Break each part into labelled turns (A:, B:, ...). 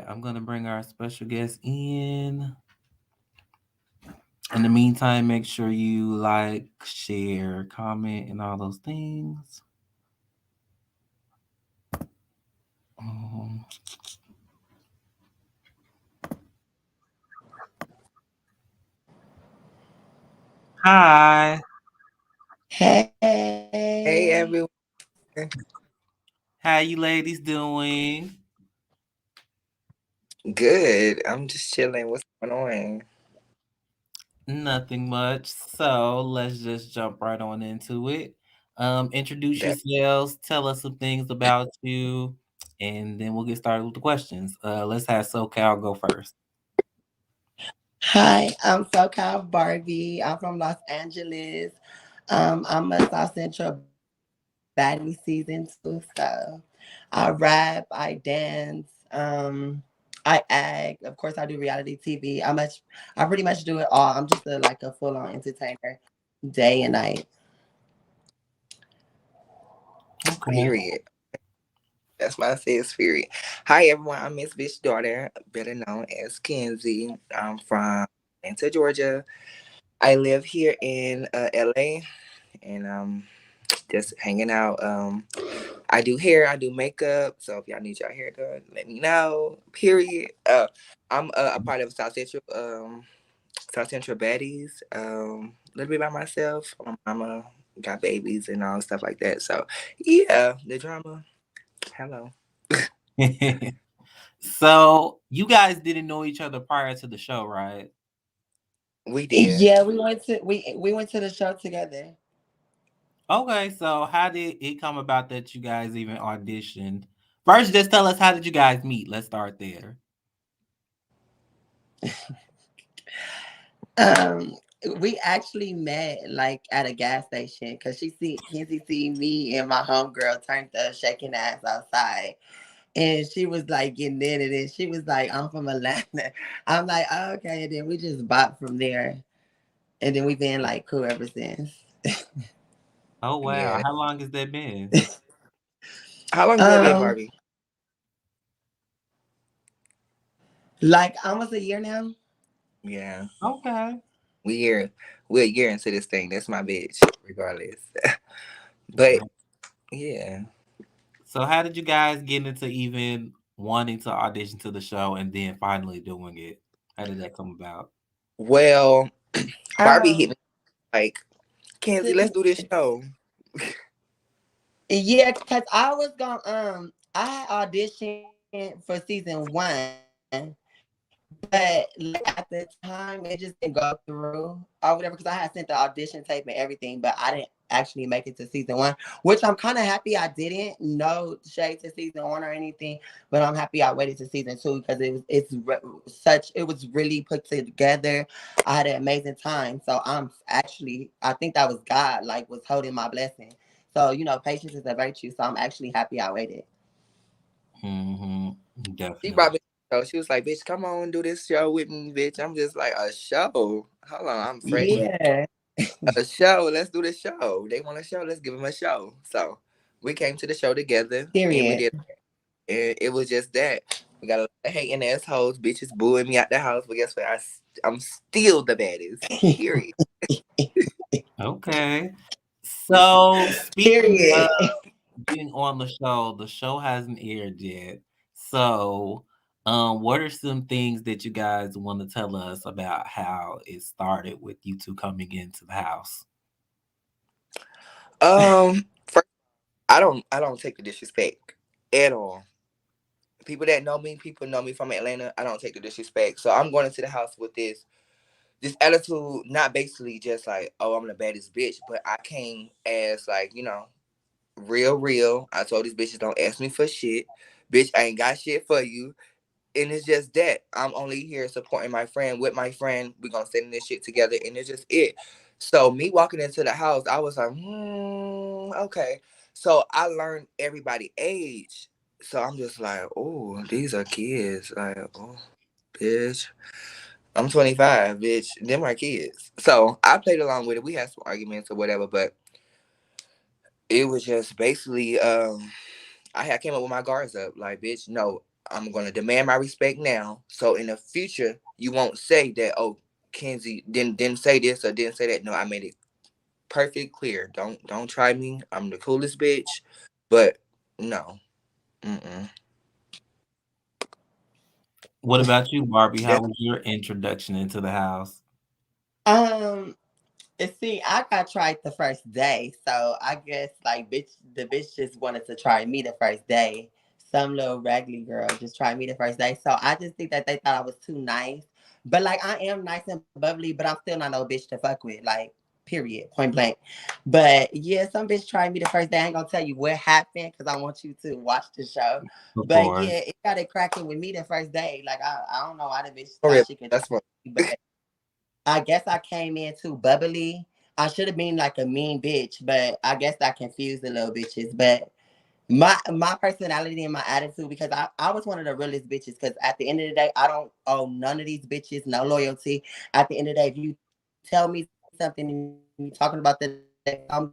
A: right, I'm gonna bring our special guest in. In the meantime, make sure you like, share, comment, and all those things. Um, Hi,
B: Hey
C: Hey.
B: everyone.
A: how you ladies doing?
B: Good. I'm just chilling. What's going on?
A: Nothing much. So let's just jump right on into it. Introduce
B: That
A: yourselves, tell us some things about you, and then we'll get started with the questions. Let's have SoCal go first.
C: Hi, I'm SoCal Barbie. I'm from Los Angeles. I'm a South Central Baddie season 2. So I rap, I dance, I act. Of course, I do reality TV. I pretty much do it all. I'm just like a full on entertainer, day and night.
A: Okay.
B: period. That's my sis period. Hi everyone. I'm Miss Bitch Daughter, better known as Kenzy. I'm from Atlanta, Georgia. I live here in LA and just hanging out. I do hair, I do makeup. So if y'all need your hair done, let me know. Period. I'm a part of South Central Baddies. A little bit by myself. My mama got babies and all stuff like that. So yeah, the drama. Hello.
A: So you guys didn't know each other prior to the show, right?
B: We did.
C: Yeah, we went to the show together.
A: Okay, so how did it come about that you guys even auditioned? First, just tell us, how did you guys meet? Let's start there.
C: Um, we actually met like at a gas station because Kenzie see me and my homegirl turned up shaking ass outside. And she was like getting in it, and she was like, "I'm from Atlanta." I'm like, oh, "Okay." And then we just bought from there, and then we've been like cool ever since.
A: Oh wow,
B: Yeah.
A: how long has that been?
B: How long has that been,
C: um,
B: Barbie?
C: like almost a year now.
B: Yeah.
A: Okay.
B: We year we're a year into this thing. That's my bitch, regardless. But yeah.
A: So how did you guys get into even wanting to audition to the show and then finally doing it? How did that come about?
B: Well, Barbie hit
C: Um,
B: me like, Kenzie, let's
C: to,
B: do this show.
C: yeah, cause I was gonna I had auditioned for season 1, but like at the time it just didn't go through or whatever because I had sent the audition tape and everything, but I didn't actually make it to season 1, which I'm kind of happy I didn't. No shade to season 1 or anything, but I'm happy I waited to season 2 because it was really put together. I had an amazing time, so I think that was God like was holding my blessing. So patience is a virtue. So I'm actually happy I waited.
A: Mm-hmm.
B: She
A: Definitely.
B: brought me to the show. She was like, bitch, come on, do this show with me, bitch. I'm just like, a show. Hold on, I'm fresh.
C: Yeah.
B: A show. Let's do the show. They want a show. Let's give them a show. So we came to the show together and we
C: Period.
B: did. And it was just that. We got a lot of hating assholes, bitches booing me out the house. But guess what? I'm still the baddest. Period.
A: Okay. So speaking of
C: Period.
A: being on the show hasn't aired yet. So, what are some things that you guys want to tell us about how it started with you two coming into the house?
B: First, I don't take the disrespect at all. People know me from Atlanta. I don't take the disrespect. So I'm going into the house with this attitude, not basically just like, oh, I'm the baddest bitch, but I came as like, real. I told these bitches don't ask me for shit. Bitch, I ain't got shit for you. And it's just that. I'm only here supporting my friend with my friend. We're gonna send this shit together and it's just it. So me walking into the house, I was like, okay. So I learned everybody age. So I'm just like, oh, these are kids. Like, oh, bitch. I'm 25, bitch. Them are kids. So I played along with it. We had some arguments or whatever, but it was just basically I had came up with my guards up. Like, bitch, no. I'm gonna demand my respect now. So in the future, you won't say that, oh, Kenzie didn't say this or didn't say that. No, I made it perfect clear. Don't try me. I'm the coolest bitch. But no. Mm-mm.
A: What about you, Barbie? How
B: That's
A: was your introduction into the house?
C: Um, and see, I got tried the first day, so I guess like the bitch just wanted to try me the first day. Some little raggedy girl just tried me the first day, so I just think that they thought I was too nice. But like I am nice and bubbly, but I'm still not no bitch to fuck with. Like, period, point blank. But yeah, some bitch tried me the first day. I ain't gonna tell you what happened because I want you to watch the show.
A: Of
C: But yeah,
A: course.
C: it got it cracking with me the first day. Like I don't know why the bitch
B: for
C: thought
B: real.
C: she could try
B: That's what.
C: me, but I guess I came in too bubbly. I should have been like a mean bitch, but I guess I confused the little bitches. But my personality and my attitude, because I was one of the realest bitches. Because at the end of the day, I don't owe none of these bitches no loyalty. At the end of the day, if you tell me something and you talking about the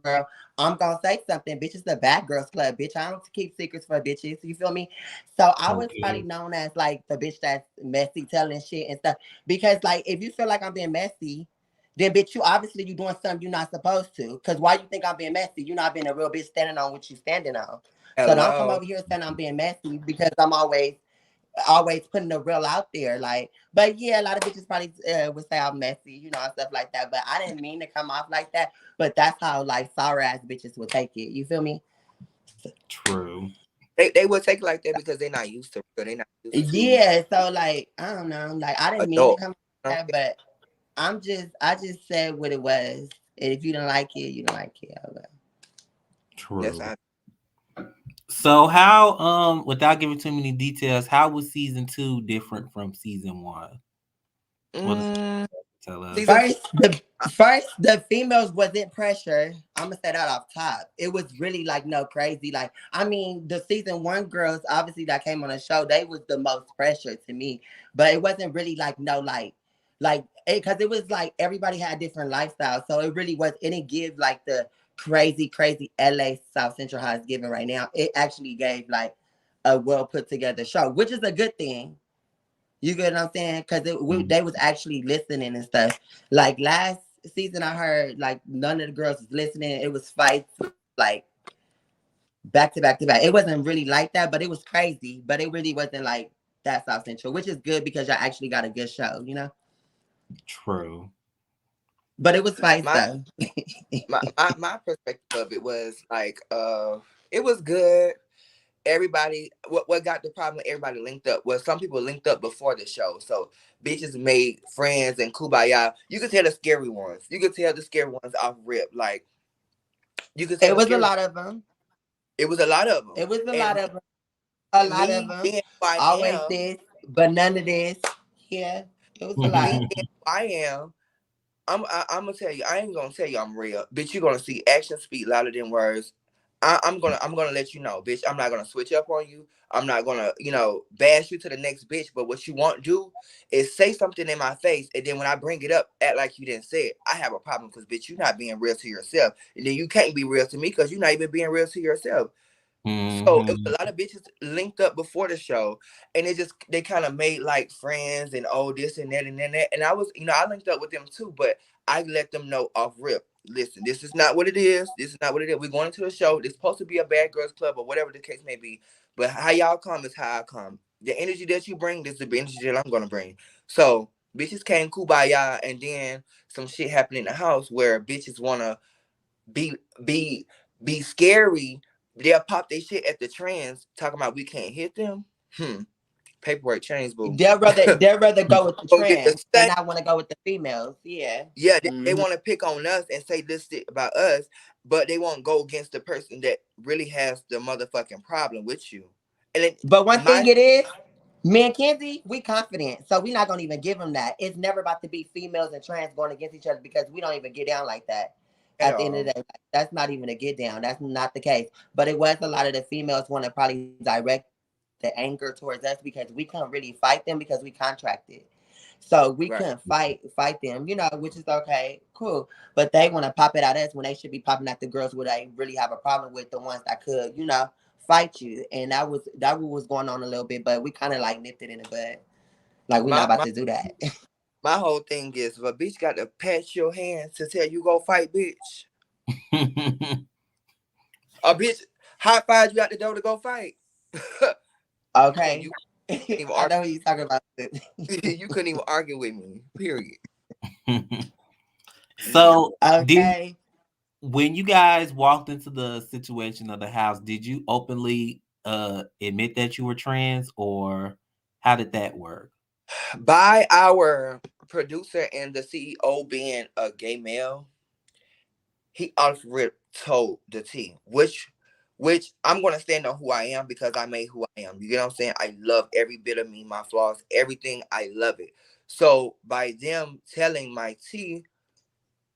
C: girl, I'm gonna say something. Bitch, it's the bad girls club, bitch. I don't keep secrets for bitches. You feel me? So I was probably known as like
A: Okay.
C: the bitch that's messy telling shit and stuff. Because like if you feel like I'm being messy, then bitch, you doing something you're not supposed to. Cause why you think I'm being messy? You're not being a real bitch standing on what you standing on. So don't come over
B: Hello.
C: here saying I'm being messy because I'm always putting the real out there. Like, but yeah, a lot of bitches probably would say I'm messy, and stuff like that. But I didn't mean to come off like that. But that's how like sour ass bitches would take it. You feel me?
A: True.
B: They will take it like that because they're not used to. They're not used to
C: Yeah. So like, I don't know. Like, I didn't mean to
B: adult.
C: come
B: You know
C: like that, but I just said what it was. And if you don't like it, you don't like it. Oh, well.
B: That's
A: True.
B: how.
A: So how without giving too many details, how was season two different from season one? What is
B: Mm,
A: tell us?
B: season two.
C: First the females wasn't pressure. I'm gonna say that off top. It was really like no crazy. Like I mean, the season one girls obviously that came on the show, they was the most pressure to me. But it wasn't really like no like it because it was like everybody had different lifestyles. So it really was it didn't give like the crazy LA South Central how it's giving right now. It actually gave like a well put together show, which is a good thing. You get what I'm saying? Because
A: Mm,
C: they was actually listening and stuff. Like last season, I heard like none of the girls was listening. It was fights like back to back to back. It wasn't really like that, but it was crazy. But it really wasn't like that South Central, which is good because y'all actually got a good show.
A: true.
C: But it was fights
B: my
C: though.
B: my perspective of it was like it was good. Everybody what got the problem, everybody linked up. Well, some people linked up before the show. So bitches made friends and kumbaya. You could tell the scary ones. You could tell the scary ones off rip. Like you could tell
C: It
B: the
C: was a
B: scary.
C: lot of them.
B: It was a lot of them.
C: It was a lot
B: And
C: of them. A lot of
B: me
C: them.
B: being who I
C: Always
B: am,
C: this, but none of this. Yeah, it was a
B: me
C: lot.
B: being who I am, I'm gonna tell you. I ain't gonna tell you I'm real, bitch. You're gonna see actions speak louder than words. I'm gonna let you know, bitch. I'm not gonna switch up on you. I'm not gonna bash you to the next bitch. But what you won't do is say something in my face, and then when I bring it up, act like you didn't say it. I have a problem because bitch, you're not being real to yourself, and then you can't be real to me because you're not even being real to yourself. So it was
A: Hmm.
B: a lot of bitches linked up before the show, and they kind of made like friends and oh this and that and then that. And I was I linked up with them too, but I let them know off rip. Listen, this is not what it is. This is not what it is. We're going to the show. It's supposed to be a bad girls club or whatever the case may be. But how y'all come is how I come. The energy that you bring, this is the energy that I'm gonna bring. So bitches came kumbaya, and then some shit happened in the house where bitches wanna be be be scary. They'll pop their shit at the trans, talking about we can't hit them. Paperwork change, boo.
C: They'd rather go with the
B: Go get the
C: trans and
B: same.
C: not want to go with the females. Yeah.
B: Yeah, they
C: Hmm.
B: want to pick on us and say this shit about us, but they won't go against the person that really has the motherfucking problem with you. And then
C: But one thing
B: my
C: it is, me and Kenzie, we confident. So we not gonna even give them that. It's never about to be females and trans going against each other because we don't even get down like that.
B: at
C: At the end of
B: all.
C: the day, like, that's not even a get down. That's not the case. But it was a lot of the females want to probably direct the anger towards us because we couldn't really fight them because we contracted. So we couldn't
B: Right.
C: fight them, which is okay, cool. But they want to pop it at us when they should be popping at the girls where they really have a problem with, the ones that could, fight you, and that was going on a little bit, but we kind of like nipped it in the bud. Like we're not
B: My
C: about
B: my
C: to do that.
B: my whole thing is if a bitch got to pat your hand to tell you go fight, bitch. A bitch high five you out the door to go fight. and
C: Okay,
B: you couldn't even
C: I
B: argue.
C: know what you're talking about.
B: You couldn't even argue with me. Period.
A: So, did
C: Okay.
A: when you guys walked into the situation of the house, did you openly admit that you were trans, or how did that work?
B: By our producer and the CEO being a gay male, he off rip told the team, which I'm gonna stand on who I am because I made who I am. You get what I'm saying? I love every bit of me, my flaws, everything. I love it. So by them telling my T,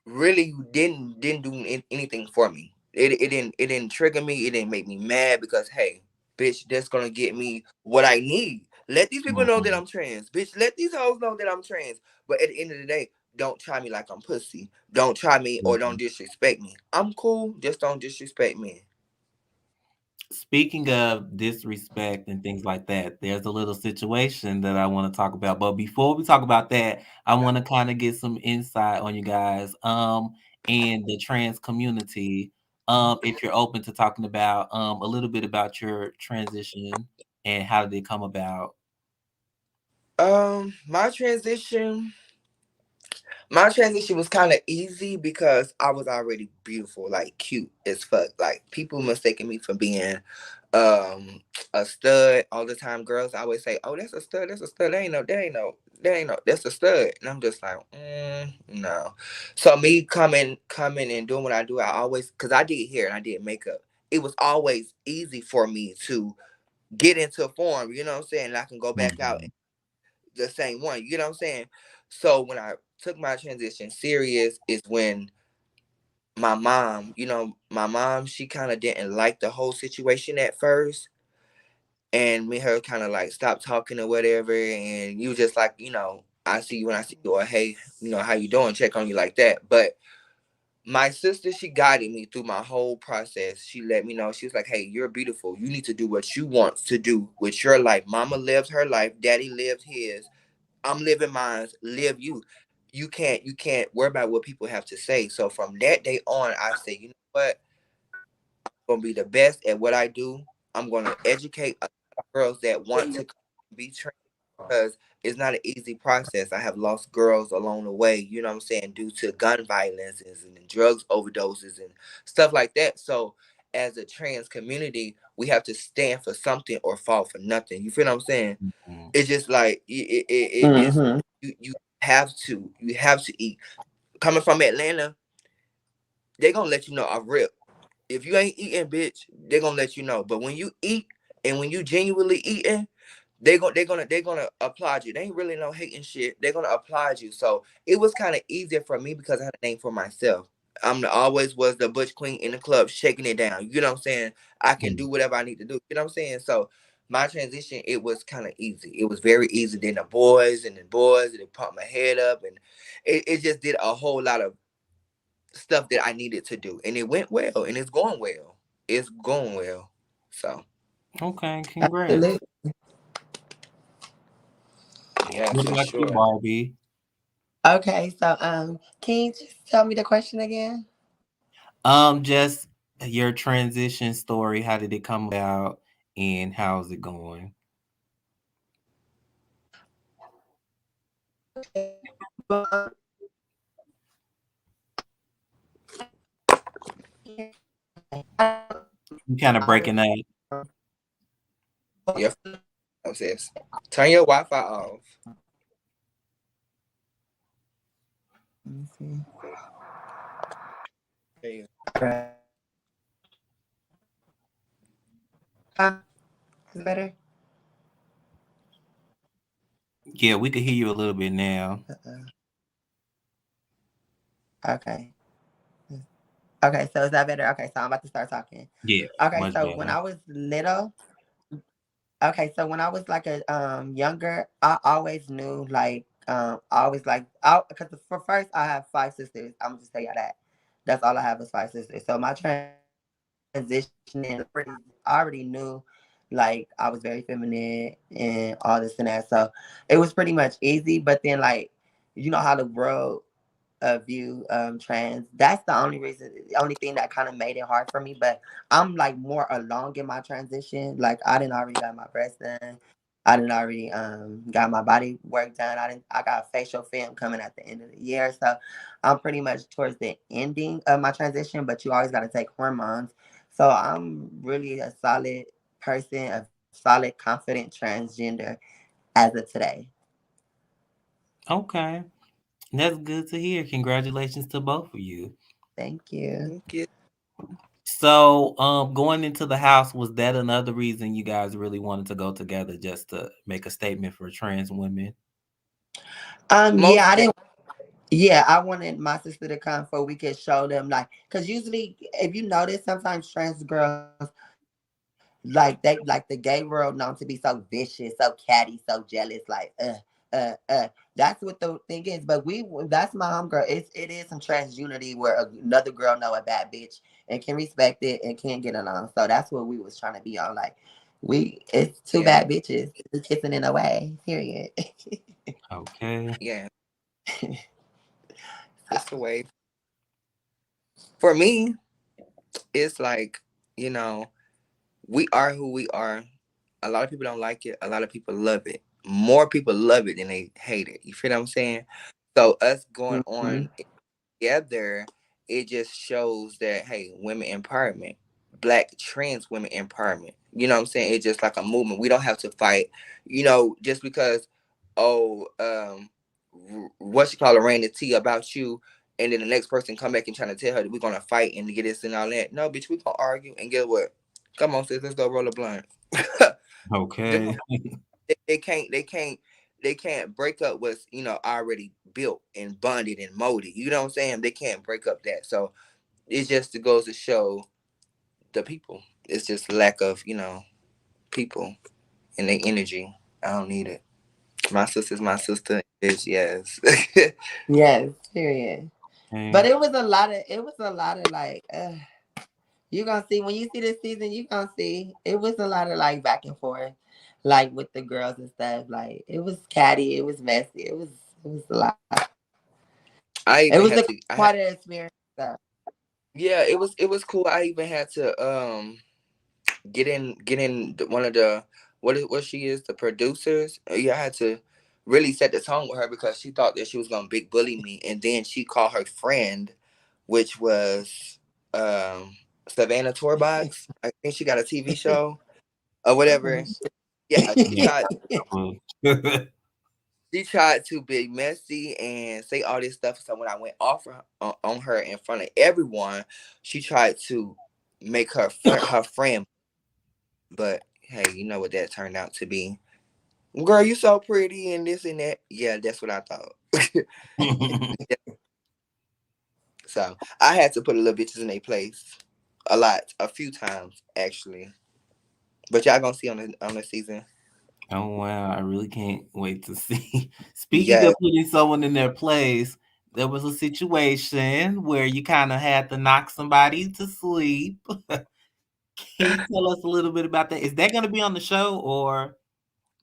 B: really didn't do anything for me. It didn't trigger me. It didn't make me mad because hey, bitch, that's gonna get me what I need. Let these people know that
A: Mhm,
B: I'm trans, bitch. Let these hoes know that I'm trans. But at the end of the day, don't try me like I'm pussy. Don't try me or don't
A: mhm.
B: disrespect me. I'm cool. Just don't disrespect me.
A: Speaking of disrespect and things like that, there's a little situation that I want to talk about. But before we talk about that, I want to kind of get some insight on you guys, and the trans community. If you're open to talking about a little bit about your transition and how did it come about.
B: My transition. My transition was kind of easy because I was already beautiful, like cute as fuck. Like people mistaking me for being um a stud all the time. Girls always say, "Oh, that's a stud. That's a stud. That ain't no. That's a stud." And I'm just like, no. So me coming and doing what I do, I always because I did hair and I did makeup. It was always easy for me to get into form. You know what I'm saying? And I can go back out
A: Mhm,
B: the same one. You know what I'm saying? So when I took my transition serious is when my mom, she kind of didn't like the whole situation at first. And me and her kind of like stopped talking or whatever. And you just like, I see you when I see you, or hey, how you doing? Check on you like that. But my sister, she guided me through my whole process. She let me know. She was like, hey, you're beautiful. You need to do what you want to do with your life. Mama lived her life. Daddy lived his. I'm living mine. Live you. You can't worry about what people have to say. So from that day on, I say, you know what? I'm gonna be the best at what I do. I'm gonna educate a lot of girls that want to be trained because it's not an easy process. I have lost girls along the way, you know what I'm saying, due to gun violences and drugs overdoses and stuff like that. So as a trans community, we have to stand for something or fall for nothing. You feel what I'm saying?
A: mhm.
B: It's just like it's
C: Mm-hmm.
B: you have to eat. Coming from Atlanta, they gonna let you know I rip. If you ain't eating, bitch, they gonna let you know. But when you eat and when you genuinely eating, they gonna applaud you. They ain't really no hating shit. They're gonna applaud you. So it was kind of easier for me because I had a name for myself. Always was the butch queen in the club shaking it down. You know what I'm saying? I can do whatever I need to do. You know what I'm saying? So my transition, it was kind of easy. It was very easy. Then the boys, and they pumped my head up, and it just did a whole lot of stuff that I needed to do, and it went well, and it's going well. It's going well. So
A: Okay, congrats.
C: Absolutely.
B: yeah,
A: What
B: for
A: about you,
B: sure.
A: Barbie?
C: Okay, so can you just tell me the question again?
A: Just your transition story. How did it come about, and how's it going?
C: Well,
A: You kind of breaking up.
B: Yeah, sis. Turn your Wi-Fi off.
C: let me see.
B: Okay.
C: Huh? Is it better?
A: Yeah, we could hear you a little bit now.
C: Uh-uh. Okay. Okay, so is that better? Okay, so I'm about to start talking.
A: Yeah,
C: Okay,
A: much
C: so when
A: better.
C: I was little, okay, so when I was like a younger, I always knew like I always like I because for first I have five sisters. I'm gonna just tell y'all that. That's all I have is five sisters. So my transition transitioning, I already knew like I was very feminine and all this and that. So it was pretty much easy. But then like you know how the world view trans. That's the only reason, the only thing that kind of made it hard for me. But I'm like more along in my transition. Like I didn't already got my breast done. I didn't already got my body work done. I got a facial film coming at the end of the year. So I'm pretty much towards the ending of my transition, but you always gotta take hormones. So I'm really a solid person, a solid, confident transgender as of today.
A: Okay. That's good to hear. Congratulations to both of you.
C: Thank you.
B: Thank you.
A: So, going into the house, was that another reason you guys really wanted to go together just to make a statement for trans women?
C: Yeah,
B: Most
C: I
B: definitely.
C: didn't. Yeah, I wanted my sister to come so we could show them like, cause usually if you notice, sometimes trans girls like the gay world known to be so vicious, so catty, so jealous, like That's what the thing is. But that's my homegirl. It is some trans unity where another girl know a bad bitch and can respect it and can get along. So that's what we was trying to be on. Like it's two
B: Yeah,
C: bad bitches kissing in a way. Period.
A: Okay.
B: yeah. Just the way. For me, it's like, you know, we are who we are. A lot of people don't like it. A lot of people love it. More people love it than they hate it. You feel what I'm saying? So us going
C: Mhm.
B: on together, it just shows that hey, women empowerment, black trans women empowerment. You know what I'm saying? It's just like a movement. We don't have to fight. Just because oh what you call it ran the tea about you, and then the next person come back and trying to tell her that we're gonna fight and get this and all that. No, bitch, we gonna argue and get what? Come on, sis, let's go roll a blunt. Them
A: Okay.
B: they can't break up what's already built and bonded and molded. You know what I'm saying? They can't break up that. So it just goes to show the people. It's just lack of people and their energy. I don't need it. My sister's my sister. Is yes.
C: Yes, period. But
A: Okay.
C: it was a lot of like you gonna see when you see this season, you gonna see it was a lot of like back and forth, like with the girls and stuff. Like it was catty, it was messy, it was a lot.
B: I
C: It was
B: even
C: the
B: had
C: cool
B: to. I
C: part
B: had.
C: of the experience. So.
B: Yeah, it was cool. I even had to get in one of the what she is the producers. Yeah, I had to really set the tone with her because she thought that she was gonna big bully me, and then she called her friend, which was Savannah Torbox. I think she got a TV show or
C: Oh,
B: whatever. Yeah, she
A: Yeah.
B: tried.
A: Well,
B: She tried to be messy and say all this stuff. So when I went off on her in front of everyone, she tried to make her friend. But hey, you know what that turned out to be. Girl, you so pretty and this and that. Yeah, that's what I thought. So I had to put a little bitches in their place. A lot. A few times, actually. But y'all gonna see on the season.
A: oh wow, I really can't wait to see. Speaking
B: Yeah.
A: of putting someone in their place, there was a situation where you kind of had to knock somebody to sleep. Can you tell us a little bit about that? Is that going to be on the show or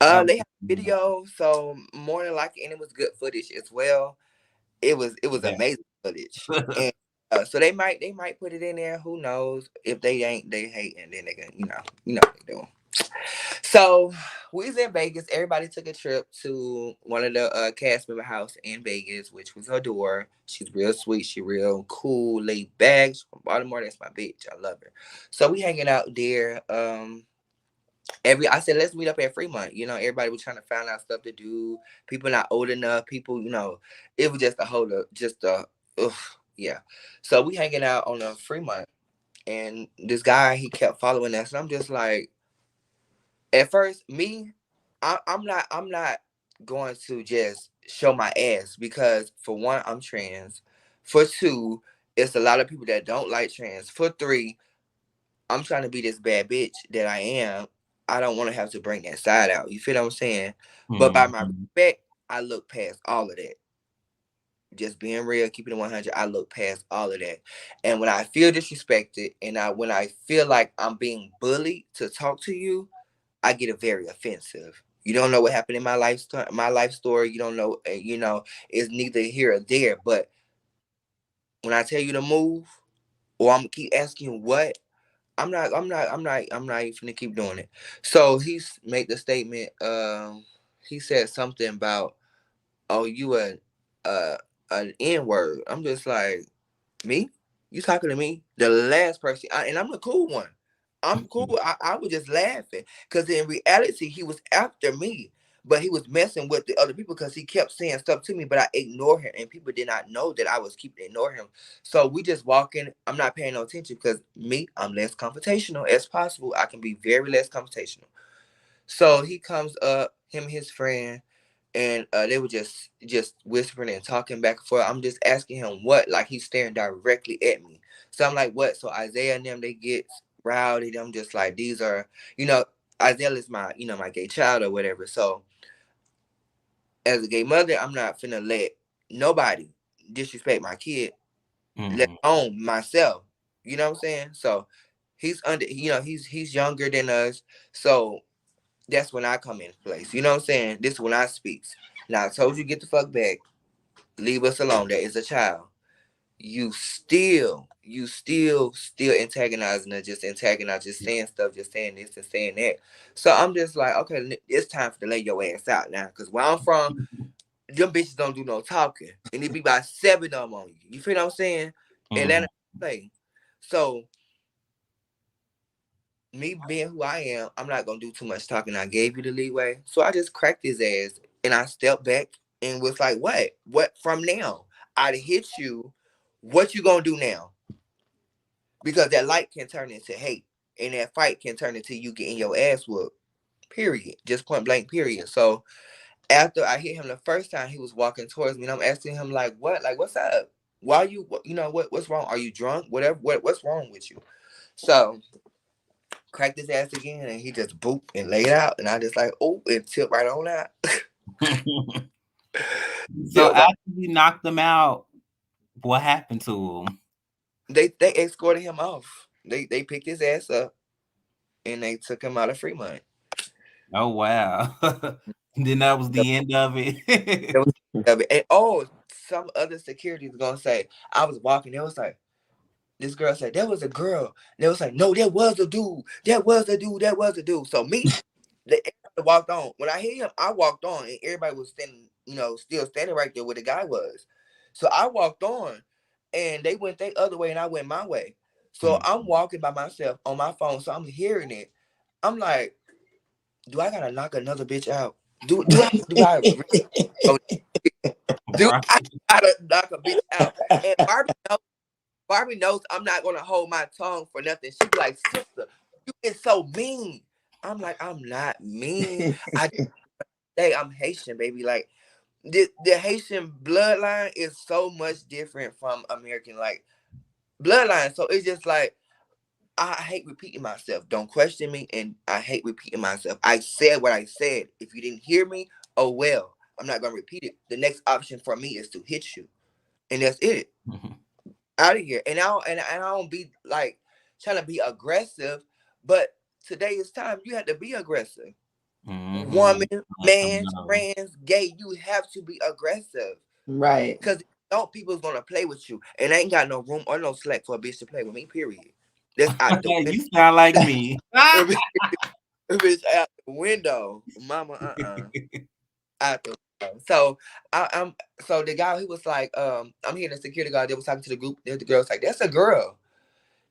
A: that was
B: They have video, so more than likely, and it was good footage as well. It was
A: yeah.
B: amazing footage. And so they might put it in there. Who knows? If they ain't, they hate, and then they can what they doing. So we was in Vegas. Everybody took a trip to one of the cast member house in Vegas, which was her door. She's real sweet. She real cool, laid back. She's from Baltimore. That's my bitch. I love her. So we hanging out there. I said let's meet up at Fremont. Everybody was trying to find out stuff to do. People not old enough. People, it was just a whole just a ugh, yeah. So we hanging out on the Fremont, and this guy he kept following us, and I'm just like, at first, me, I'm not going to just show my ass because for one, I'm trans. For two, it's a lot of people that don't like trans. For three, I'm trying to be this bad bitch that I am. I don't want to have to bring that side out. You feel what I'm saying? But by my
A: Mhm.
B: respect, I look past all of that. Just being real, keeping it 100. I look past all of that. And when I feel disrespected, and when I feel like I'm being bullied to talk to you, I get a very offensive. You don't know what happened in my life story. You don't know, it's neither here or there. But when I tell you to move, or I'm gonna keep asking what, I'm not even gonna keep doing it. So he's made the statement. He said something about, "Oh, you uh an N word." I'm just like, me? You talking to me? The last person, and I'm the cool one. I'm cool. I was just laughing because in reality, he was after me, but he was messing with the other people because he kept saying stuff to me, but I ignored him, and people did not know that I was keeping ignoring him. So we just walking. I'm not paying no attention because me, I'm less confrontational as possible. I can be very less confrontational. So he comes up, him and his friend, and they were just whispering and talking back and forth. I'm just asking him what, like he's staring directly at me. So I'm like, what? So Isaiah and them, they get rowdy. I'm just like, these are, you know, Isaiah is my, my gay child or whatever. So as a gay mother, I'm not finna let nobody disrespect my kid, let
A: Mhm.
B: alone myself. You know what I'm saying? So he's under, he's younger than us. So that's when I come in place. You know what I'm saying? This is when I speaks. Now I told you get the fuck back. Leave us alone. That is a child. You still antagonizing her, just antagonizing, just saying stuff, just saying this and saying that. So I'm just like, okay, it's time for to lay your ass out now. Cause where I'm from, them bitches don't do no talking. And it be about 7 of them on you. You feel what I'm saying? Atlanta
A: Mhm.
B: play. So me being who I am, I'm not gonna do too much talking. I gave you the leeway, so I just cracked his ass and I stepped back and was like, "What? What from now? I'd hit you. What you gonna do now? Because that light can turn into hate, and that fight can turn into you getting your ass whooped. Period. Just point blank. Period. So after I hit him the first time, he was walking towards me, and I'm asking him like, "What? Like, what's up? Why you? What's wrong? Are you drunk? Whatever. What's wrong with you?" So cracked his ass again, and he just boop and laid out, and I just like, oh, and tipped right on out.
A: So
B: Tipped right.
A: after you knocked them out, what happened to him?
B: They escorted him off. They picked his ass up and they took him out of Fremont.
A: Oh wow. Then that was
B: That
A: the end of
B: that
A: it.
B: was the end of it. And oh, some other security was gonna say I was walking. It was like this girl said there was a girl. They was like, no, that was a dude. That was a dude. That was a dude. So me, everybody walked on. When I hit him, I walked on, and everybody was standing, still standing right there where the guy was. So I walked on, and they went their other way, and I went my way. So
A: Mm.
B: I'm walking by myself on my phone, so I'm hearing it. I'm like, do I gotta knock another bitch out? Do I really go- do
A: Right.
B: I gotta knock a bitch out? And Barbie knows I'm not gonna hold my tongue for nothing. She be like, sister, you is so mean. I'm like, I'm not mean. I say I'm Haitian, baby. Like the Haitian bloodline is so much different from American like bloodline. So it's just like I hate repeating myself. Don't question me, and I hate repeating myself. I said what I said. If you didn't hear me, oh well. I'm not gonna repeat it. The next option for me is to hit you, and that's it.
A: Mhm.
B: Out of here. And I don't be like trying to be aggressive, but today is time you have to be aggressive.
A: Mhm.
B: Woman,
A: Let them
B: man,
A: know.
B: trans, gay, you have to be aggressive.
C: Right.
B: Cause don't people's gonna play with you. And I ain't got no room or no slack for a bitch to play with me, period. That's out the window.
A: You sound like me.
B: Bitch out the window. Mama, out the window. So so the guy he was like, I'm hearing the security guard, they was talking to the group, the girl was like, that's a girl.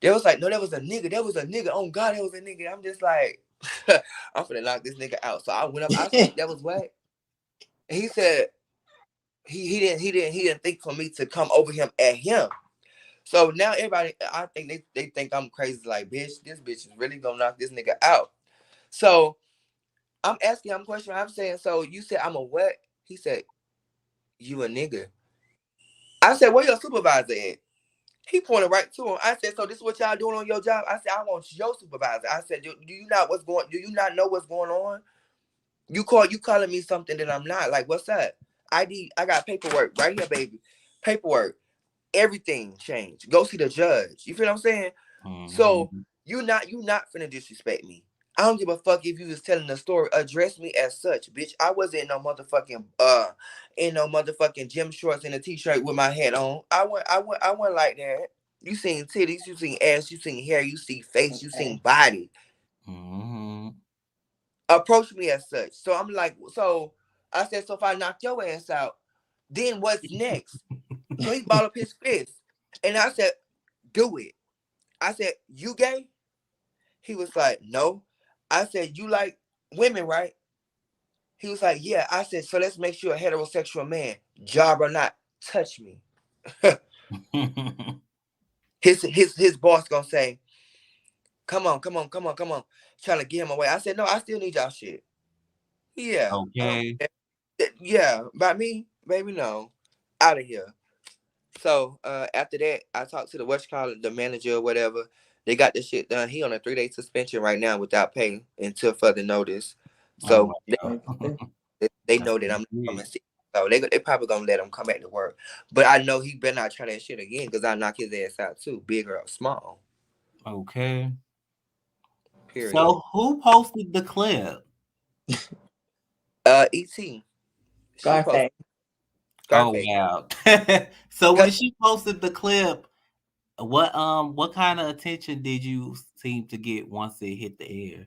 B: They was like, no, that was a nigga. That was a nigga. Oh God, that was a nigga. I'm just like, I'm finna knock this nigga out. So I went up. I said, that was what? And he said he didn't think for me to come over him at him. So now everybody, I think they think I'm crazy. Like, bitch, this bitch is really gonna knock this nigga out. So I'm asking him a question. I'm saying, so you said I'm a what? He said, you a nigga. I said, where your supervisor at? He pointed right to him. I said, "So this is what y'all doing on your job?" I said, "I want your supervisor." I said, "Do you not what's going? Do you not know what's going on? You calling me something that I'm not. Like, what's that? ID? I got paperwork right here, baby. paperwork, everything changed. Go see the judge. You feel what I'm saying? So
A: Mhm.
B: you not finna disrespect me. I don't give a fuck if you was telling the story. Address me as such, bitch. I wasn't in no motherfucking gym shorts and a t-shirt with my hat on. I went like that. You seen titties, you seen ass, you seen hair, you see face, you seen
C: Okay.
B: body.
A: Mhm.
B: Approach me as such. So I'm like, so I said, so if I knock your ass out, then what's next? So he balled up his fist. And I said, do it. I said, you gay? He was like, no. I said, you like women, right? He was like, yeah. I said, so let's make sure a heterosexual man, job or not, touch me. His boss gonna say, come on, come on, come on, come on, trying to get him away. I said, no, I still need y'all shit. Yeah, I don't
A: Okay.
B: care. Yeah, by me, baby, no, out of here. So after that, I talked to the what's called the manager or whatever. They got the shit done. He on a 3-day suspension right now without pay until further notice.
A: Oh,
B: So
A: wow.
B: they
A: That's
B: know that I'm not
A: good.
B: coming see. So they probably gonna let him come back to work. But I know he better not try that shit again because I knock his ass out too, big or small.
A: Okay.
B: Period.
A: So who posted the clip?
B: Et she posted
C: Scarface.
A: Oh,
B: Scarface
A: wow. So when
B: because
A: she posted the clip, what kind of attention did you seem to get once it hit the air?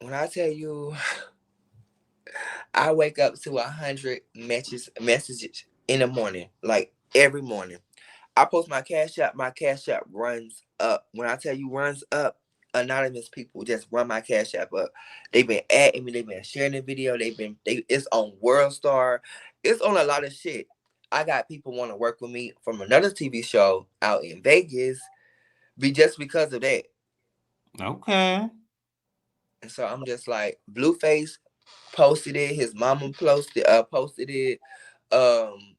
B: when I tell you, I wake up to 100 messages in the morning, like every morning. I post my cash app runs up. When I tell you runs up, anonymous people just run my cash app up. They've been adding me, they've been sharing the video, it's on World Star, it's on a lot of shit. I got people want to work with me from another TV show out in Vegas, be just because of that.
A: Okay.
B: And so I'm just like, Blueface posted it, his mama posted it. Um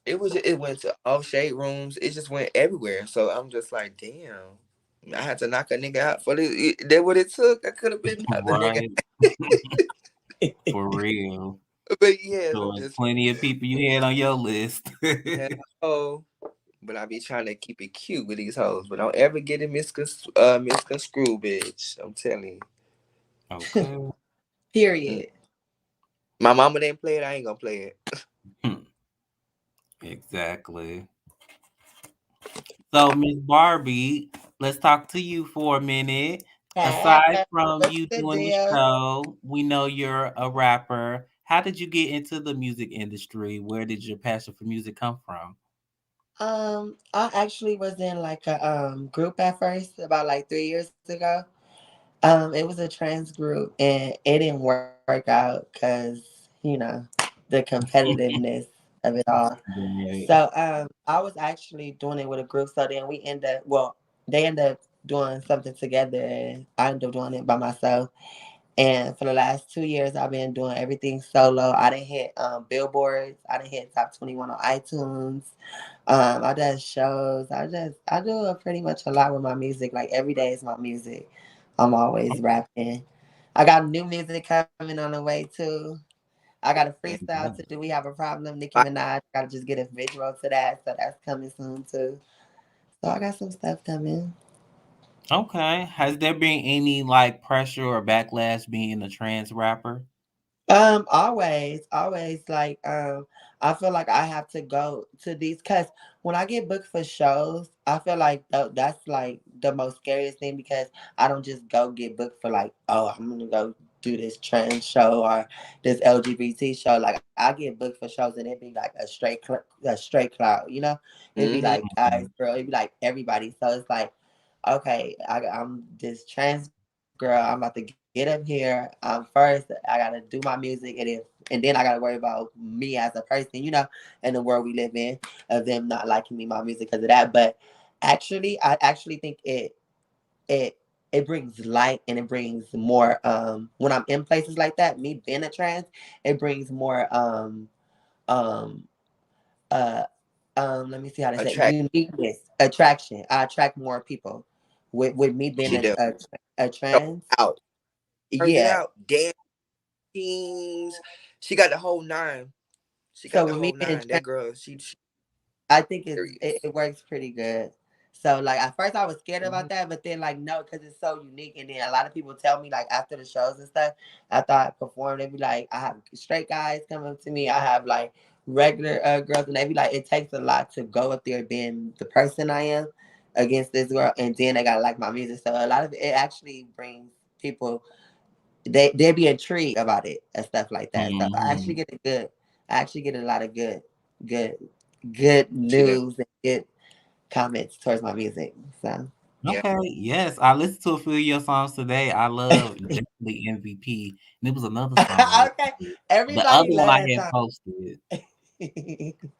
B: it went to all shade rooms. It just went everywhere. So I'm just like, damn. I had to knock a nigga out for this. That what it took. I could have been knocked the nigga.
A: Right. For real.
B: But yes,
A: So
B: I'm
A: there's
B: just
A: plenty of people you had on your list.
B: yeah, oh. But I be trying to keep it cute with these hoes. But don't ever get it misconstrued, bitch. I'm telling you.
A: Okay.
B: Mm.
C: Period.
B: My mama didn't play it. I ain't gonna play it.
A: Hmm. Exactly. So, Miss Barbie, let's talk to you for a minute.
C: Hey,
A: Aside from
C: what's
A: you
C: the
A: doing the
C: deal?
A: show, we know you're a rapper. How did you get into the music industry? Where did your passion for music come from?
C: I actually was in like a group at first about like 3 years ago. It was a trans group and it didn't work out because, the competitiveness of it all.
A: Right.
C: So I was actually doing it with a group. So then we end up they end up doing something together and I ended up doing it by myself. And for the last 2 years I've been doing everything solo. I didn't hit billboards, I didn't hit top 21 on iTunes. I do shows. I do pretty much a lot with my music. Like every day is my music. I'm always rapping. I got new music coming on the way too. I got a freestyle to do. We have a problem. Nicki
B: I,
C: Minaj. Gotta just get a visual to that. So that's coming soon too. So I got some stuff coming.
A: Okay. Has there been any like pressure or backlash being a trans rapper?
C: Always like I feel like I have to go to these cause when I get booked for shows, I feel like that's like the most scariest thing because I don't just go get booked for like, oh, I'm gonna go do this trans show or this LGBT show. Like I get booked for shows and it'd be like a straight cloud, you know? It'd be
B: mm-hmm.
C: like guys, girl, it'd be like everybody. So it's like, okay, I'm this trans girl. I'm about to get up here. First, I gotta do my music, and then I gotta worry about me as a person, in the world we live in, of them not liking me, my music because of that. But actually, I actually think it it brings light and it brings more. When I'm in places like that, me being a trans, it brings more. Um, uh, Let me see how to say
B: Attract
C: uniqueness, attraction. I attract more people with me being
B: she do.
C: a
B: Show
C: trans.
B: out. Turns it
C: Yeah,
B: out. Dance teams. She got the whole nine. She got
C: So
B: the
C: with me
B: whole
C: being
B: nine. That girl, she
C: I think
B: serious.
C: it works pretty good. So like at first I was scared about that, but then like no, because it's so unique. And then a lot of people tell me like after the shows and stuff, after I perform, they be like, I have straight guys come up to me, I have like regular girls, and they be like, it takes a lot to go up there being the person I am against this girl, and then they gotta like my music. So a lot of it actually brings people they be intrigued about it and stuff like that. So I actually
A: Mhm.
C: get a good, I actually get a lot of good, good
B: She let
C: news and good comments towards my music. So
B: yeah.
A: Okay, yes, I listened to a few of your songs today. I love definitely MVP, and it was another song.
C: okay,
A: The other
C: everybody
A: one
C: love
A: I
C: that
A: had
C: song.
A: posted.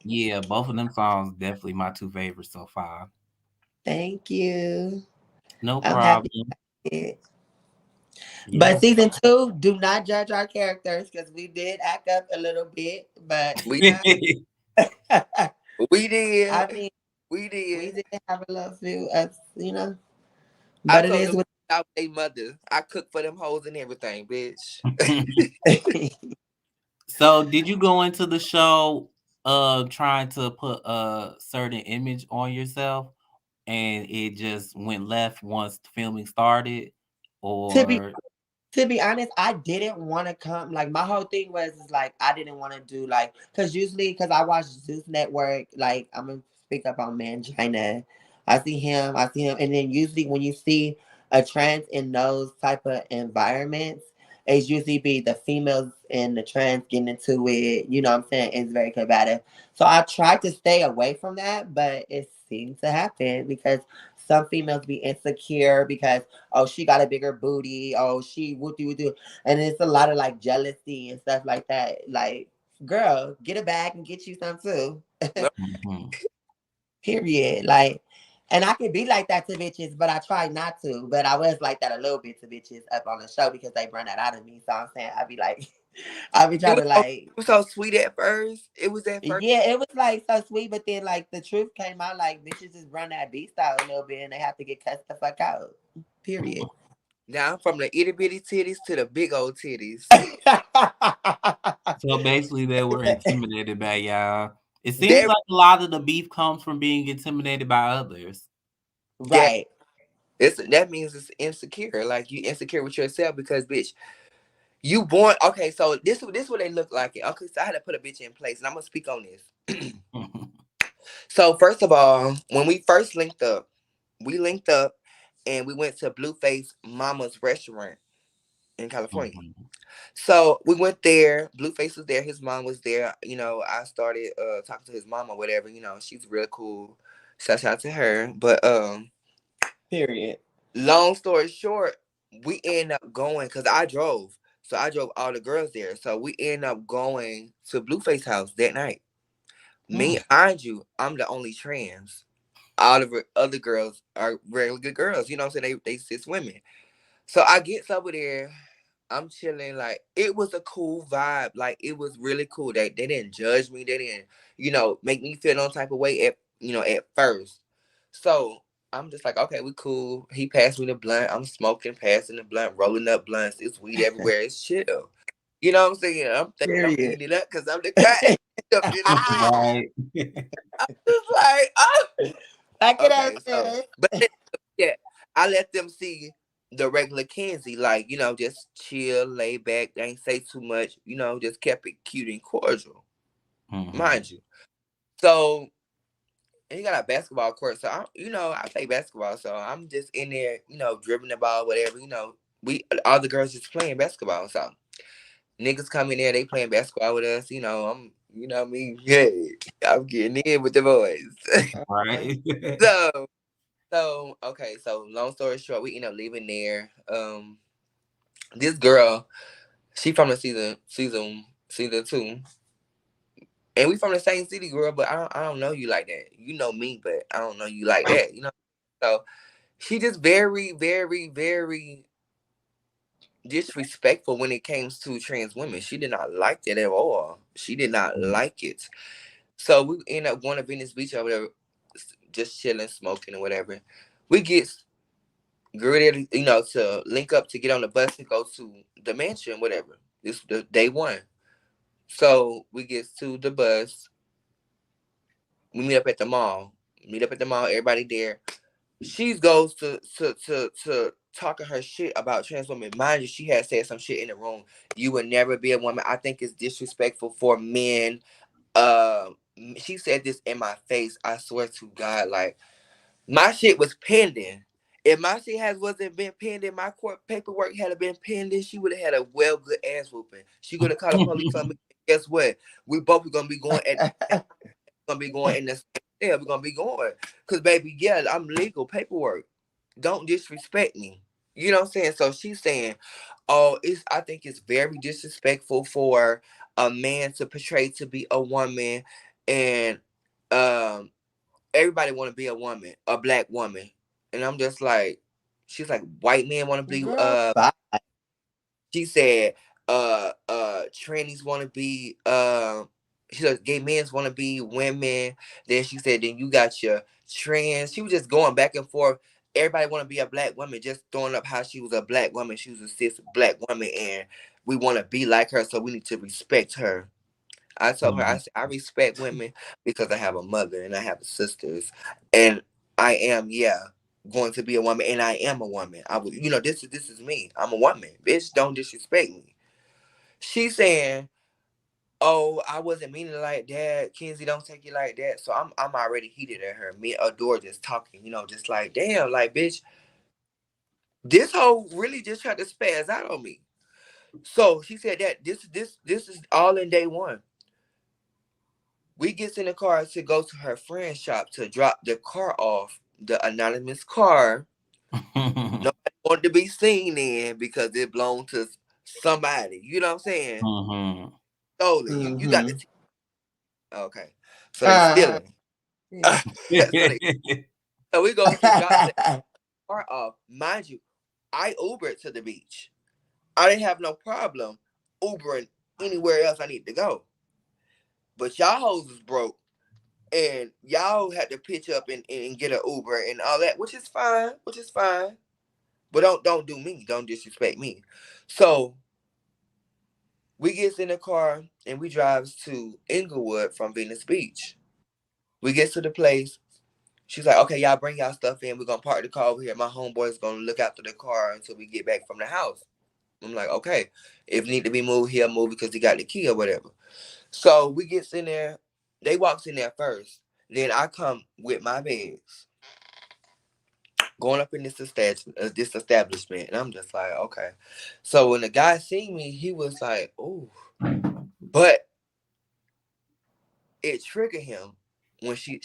A: Yeah, both of them songs definitely my 2 favorites so far.
C: Thank you.
A: No
C: I'm happy.
A: problem.
C: But
A: Yes.
C: season 2, do not judge our characters because we did act up a little bit. But
B: We
C: I
B: we did.
C: mean,
B: We
C: we
B: did.
C: did have a little few ups,
B: I
C: But it
B: told
C: is
B: them
C: what.
B: out their mother. I cook for them hoes and everything, bitch.
A: So, did you go into the show, trying to put a certain image on yourself, and it just went left once the filming started?
C: to be
A: Or
C: To be honest, I didn't want to come. Like my whole thing was is like I didn't want to do like because usually because I watch Zeus Network. Like I'm gonna speak up on Mangina. I see him, and then usually when you see a trans in those type of environments, it's usually be the females and the trans getting into it. You know what I'm saying? It's very combative. So I tried to stay away from that, but it seems to happen because some females be insecure because oh, she got a bigger booty. Oh, she would do. And it's a lot of like jealousy and stuff like that. Like, girl, get a bag and get you some too.
B: No,
A: mhm.
C: Period. Like, and I could be like that to bitches, but I try not to. But I was like that a little bit to bitches up on the show because they run that out of me. So I'm saying I'd be like, I'd be trying to like,
B: it was so sweet at first. It was at first.
C: yeah, it was like so sweet, but then like the truth came out like bitches just run that beast out a little bit and they have to get cussed the fuck out. Period.
B: Now from the itty bitty titties to the big old titties.
A: So basically, they were intimidated by y'all. It seems
B: That
A: like a lot of the beef comes from being intimidated by others.
B: that
C: Right.
B: that means it's insecure. Like you insecure with yourself because bitch, you born okay. So this what they look like. Okay, so I had to put a bitch in place, and I'm gonna speak on this. So first of all, when we first linked up, we linked up, and we went to Blueface Mama's restaurant in California.
A: Mhm.
B: So we went there. Blueface was there. His mom was there. You know, I started talking to his mom or whatever. You know, she's real cool. Shout out to her. But
C: Period.
B: long story short, we end up going because I drove. So I drove all the girls there. So we end up going to Blueface house that night. Me,
A: Mm.
B: mind you, I'm the only trans. All of the other girls are regular good girls. You know what I'm saying? They cis women. So I gets over there. I'm chilling. Like it was a cool vibe. Like it was really cool. They didn't judge me. They didn't, make me feel no type of way at first. So I'm just like, okay, we cool. He passed me the blunt. I'm smoking, passing the blunt, rolling up blunts. It's weed everywhere. It's chill. You know what I'm saying? I'm thinking I'm
C: Period.
B: eating it up because I'm the cut.
A: Right.
B: I'm just like, oh.
C: Back it up,
B: Okay, so
C: sis.
B: but yeah, I let them see the regular Kenzie, like, just chill, lay back, they ain't say too much, just kept it cute and cordial,
A: Mhm.
B: mind you. So he got a basketball court, so I play basketball, so I'm just in there, dribbling the ball, whatever, we all the girls just playing basketball, so niggas come in there, they playing basketball with us, I'm me, hey, I'm getting in with the boys.
A: Right.
B: so okay, so long story short, we end up leaving there. This girl, she from the season 2, and we from the same city, girl. But I don't know you like that. You know me, but I don't know you like that. So she just very, very, very disrespectful when it comes to trans women. She did not like that at all. She did not
A: Mm.
B: like it. So we end up going to Venice Beach over there, just chilling, smoking, or whatever. We get ready, to link up to get on the bus and go to the mansion, whatever. This the day one. So we get to the bus. We meet up at the mall. Meet up at the mall. Everybody there. She goes to talking her shit about trans women. Mind you, she had said some shit in the room. You would never be a woman. I think it's disrespectful for men. Uh, she said this in my face. I swear to God, like my shit was pending. If my shit wasn't been pending, my court paperwork had been pending, she would have had a well good ass whooping. She could have called the police on me. Guess what? We both were gonna be going at gonna be going in the yeah, we're gonna be going. Cause baby, yeah, I'm legal paperwork. Don't disrespect me. You know what I'm saying? So she's saying, oh, I think it's very disrespectful for a man to portray to be a woman and um everybody wanna be a woman, a black woman. And I'm just like, she's like, white men wanna be
C: Girl, bye.
B: she said, trannies want to be, she said, gay men's want to be women. Then she said, then you got your trans. She was just going back and forth. Everybody want to be a black woman, just throwing up how she was a black woman. She was a cis black woman, and we want to be like her, so we need to respect her. I told her, I
A: Mhm.
B: said, I respect women because I have a mother and I have sisters, and I am, yeah, going to be a woman, and I am a woman. I would, this is me. I'm a woman. Bitch, don't disrespect me. She saying, "Oh, I wasn't meaning it like that. Kenzie, don't take it like that." So I'm already heated at her. Me and Adore just talking, just like, damn, like, bitch, this hoe really just tried to spaz out on me. So she said that this is all in day one. We gets in the car to go to her friend's shop to drop the car off, the anonymous car. Nobody wanted to be seen in because it belonged to somebody. You know what I'm saying?
A: Mhm.
B: Stole it. You got the
C: Mm-hmm.
B: okay. So they stealing.
C: Yeah.
B: so they so we go to drop the car off. Mind you, I Ubered to the beach. I didn't have no problem Ubering anywhere else I need to go. But y'all hoes was broke and y'all had to pitch up and get an Uber and all that, which is fine, which is fine. But don't do me. Don't disrespect me. So we gets in the car and we drives to Inglewood from Venice Beach. We get to the place. She's like, okay, y'all bring y'all stuff in. We're gonna park the car over here. My homeboy's gonna look after the car until we get back from the house. I'm like, okay. If need to be moved, he'll move because he got the key or whatever. So we gets in there. They walks in there first. Then I come with my bags, going up in this establishment, and I'm just like, okay. So when the guy seen me, he was like, "Ooh," but it triggered him when she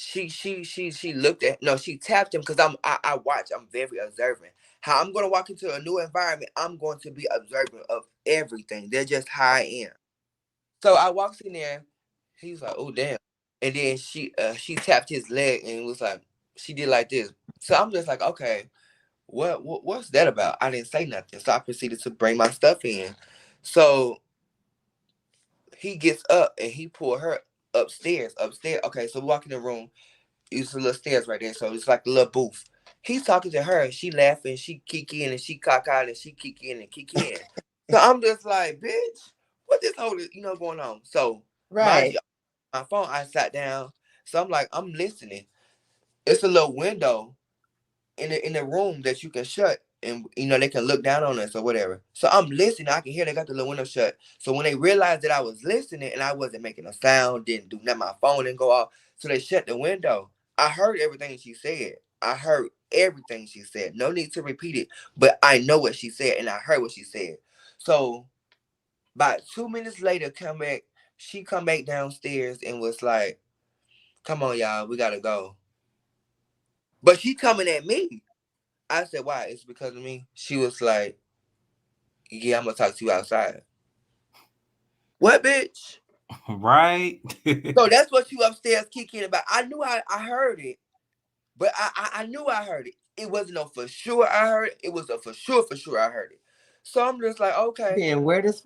B: looked at no, she tapped him because I watch. I'm very observant. How I'm gonna walk into a new environment, I'm going to be observant of everything. They're just how I am. So I walks in there. He's like, "Oh damn," and then she tapped his leg and was like, she did like this. So I'm just like, okay. What's that about? I didn't say nothing. So I proceeded to bring my stuff in. So he gets up and he pulled her upstairs. Upstairs. Okay, so we walk in the room. It's a little stairs right there. So it's like a little booth. He's talking to her and she laughing, she kick in and she cock out and she kick in and kick in. So I'm just like, bitch, what this whole going on? So mind
C: Right.
B: you, my phone, I sat down. So I'm like, I'm listening. It's a little window in the room that you can shut and they can look down on us or whatever. So I'm listening. I can hear they got the little window shut. So when they realized that I was listening and I wasn't making a sound, didn't do nothing, my phone didn't go off. So they shut the window. I heard everything she said. I heard everything she said. No need to repeat it, but I know what she said and I heard what she said. So about 2 minutes later, she come back downstairs and was like, "Come on, y'all, we gotta go." But she coming at me. I said, "Why?" It's because of me. She was like, "Yeah, I'm gonna talk to you outside." What, bitch?
A: Right?
B: So that's what you upstairs kicking about. I knew I heard it, but I knew I heard it. It wasn't no for sure I heard it. It was a for sure I heard it. So I'm just like, okay,
C: Being weird as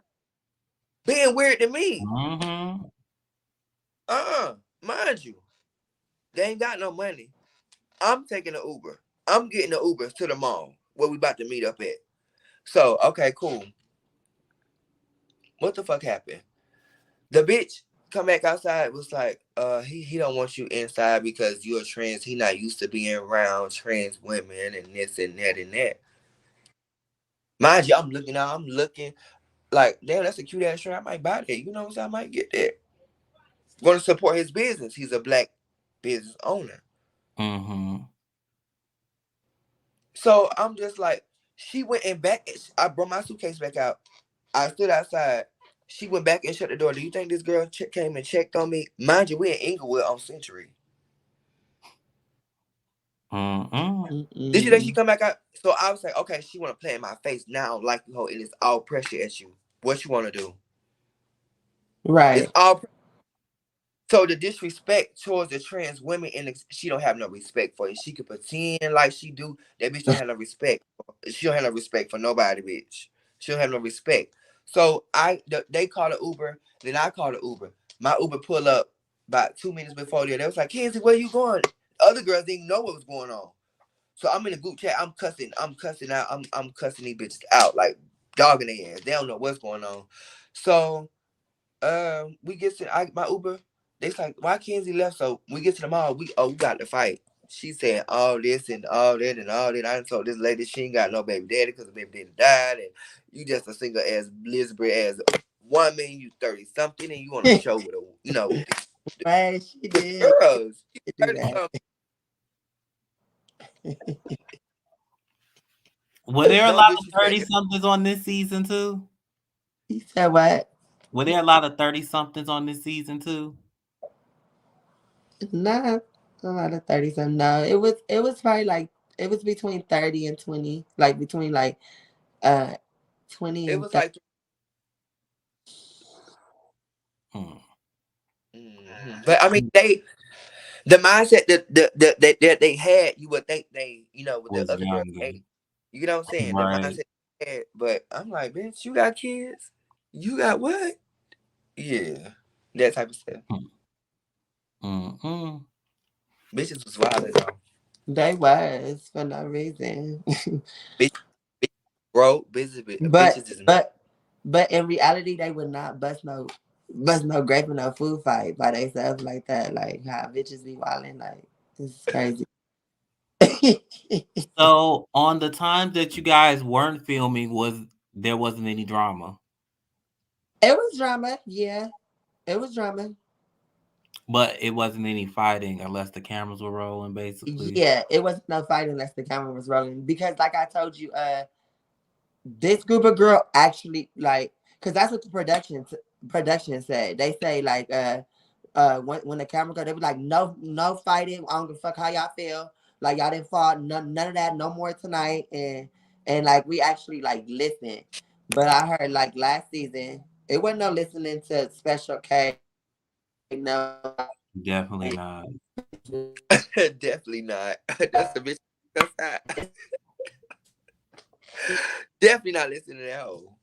B: being weird to me.
A: Mhm.
B: Mind you, they ain't got no money. I'm taking an Uber. I'm getting the Uber to the mall where we about to meet up at. So okay, cool. What the fuck happened? The bitch come back outside was like, he don't want you inside because you're trans. He not used to being around trans women and this and that and that. Mind you, I'm looking out, I'm looking like, damn, that's a cute ass shirt. I might buy that. You know what I'm saying? I might get that. Going to support his business. He's a black business owner.
A: Mm-hmm.
B: So I'm just like, she went and back. I brought my suitcase back out. I stood outside. She went back and shut the door. Do you think this girl came and checked on me? Mind you, we in Inglewood on Century.
A: Mm-mm.
B: Did you think she
C: Mm-mm.
B: come back out? So I was like, okay, she want to play in my face now, like you know, and it's all pressure at you. What you want to do? It's
C: Right.
B: all. So the disrespect towards the trans women, and she don't have no respect for it. She could pretend like she do. That bitch don't have no respect. She don't have no respect for nobody, bitch. She don't have no respect. So they call the Uber, then I call the Uber. My Uber pull up about 2 minutes before there. They was like, Kenzie, where you going? Other girls didn't know what was going on. So I'm in a group chat. I'm cussing out. I'm cussing these bitches out like dogging their ass. They don't know what's going on. So we get to my Uber. They like, why Kenzie left? So we get to the mall. We got to fight. She said all this and all that and all that. I done told this lady she ain't got no baby daddy because the baby daddy died, and you just a single ass Elizabeth as woman. You 30 something, and you on a show with a
C: Right, she
B: with
C: did
B: girls. You
C: do
B: 30
C: that.
B: something.
A: Were there a
B: No
A: lot of
B: disrespect.
A: 30 somethings on this season too?
C: He said what?
A: Were there a lot of 30 somethings on this season too?
C: Not a lot of 30 something. No, it was probably like it was between 30 and 20. Like between like uh 20
B: It
C: and
B: was
C: 30.
B: like,
A: Hmm.
B: but I mean the mindset that they had, you would think they, with the
A: Was
B: other girls'
A: younger.
B: age. You know what I'm saying? The
A: Right.
B: mindset they had, but I'm like, bitch, you got kids? You got what? Yeah. That type of stuff.
A: Hmm. Mm-mm.
B: Bitches was violent though.
C: They was for no reason.
B: Bitch, bitch broke,
C: but
B: bitches is
C: but but in reality they would not bust no grape in no food fight by themselves like that. Like how bitches be wilding, like this is crazy. It
A: So on the times that you guys weren't filming, there wasn't any drama,
C: was drama, yeah. It was drama.
A: but it wasn't any fighting unless the cameras were rolling, basically.
C: Yeah, it wasn't no fight unless the camera was rolling. Because like I told you, this group of girl actually like, because that's what the production said. They say like when the camera go, they be like, no fighting. I don't give a fuck how y'all feel. Like y'all didn't fall, none of that, no more tonight. And like we actually like listen. But I heard like last season, it wasn't no listening to Special K, no
A: Definitely not.
B: definitely not. That's the bitch. Definitely not listening to that hoe.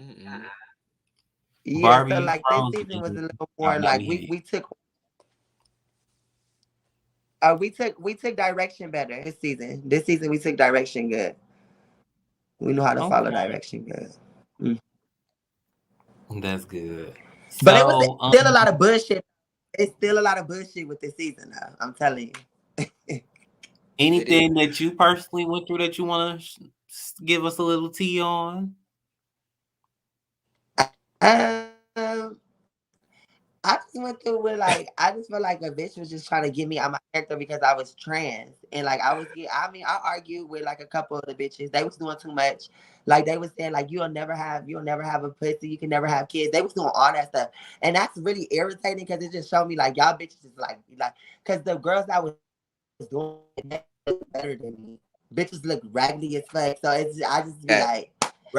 B: Mm-mm.
C: yeah.
A: Barbie,
C: So
A: you
C: like this season was a
A: frozen.
C: little
A: Oh,
C: more
A: now
C: like
A: we hear
C: we took direction better this season. This season we took direction good. We know how to
A: you.
C: follow
A: Okay,
C: direction good. Mm.
A: that's good.
C: But it was
A: So,
C: still a lot of bullshit. It's still a lot of bullshit with this season though. I'm telling you.
B: It is.
A: anything that you personally went through that you want to give us a little tea on?
C: um, I just went through with like I just felt like a bitch was just trying to get me out my character because I was trans and like I mean I argued with like a couple of the bitches. They was doing too much. Like they was saying like you'll never have a pussy, you can never have kids. They was doing all that stuff. And that's really irritating because it just showed me like y'all bitches is like because the girls that was doing it, they look better than me. Bitches look raggedy as fuck. So I just be like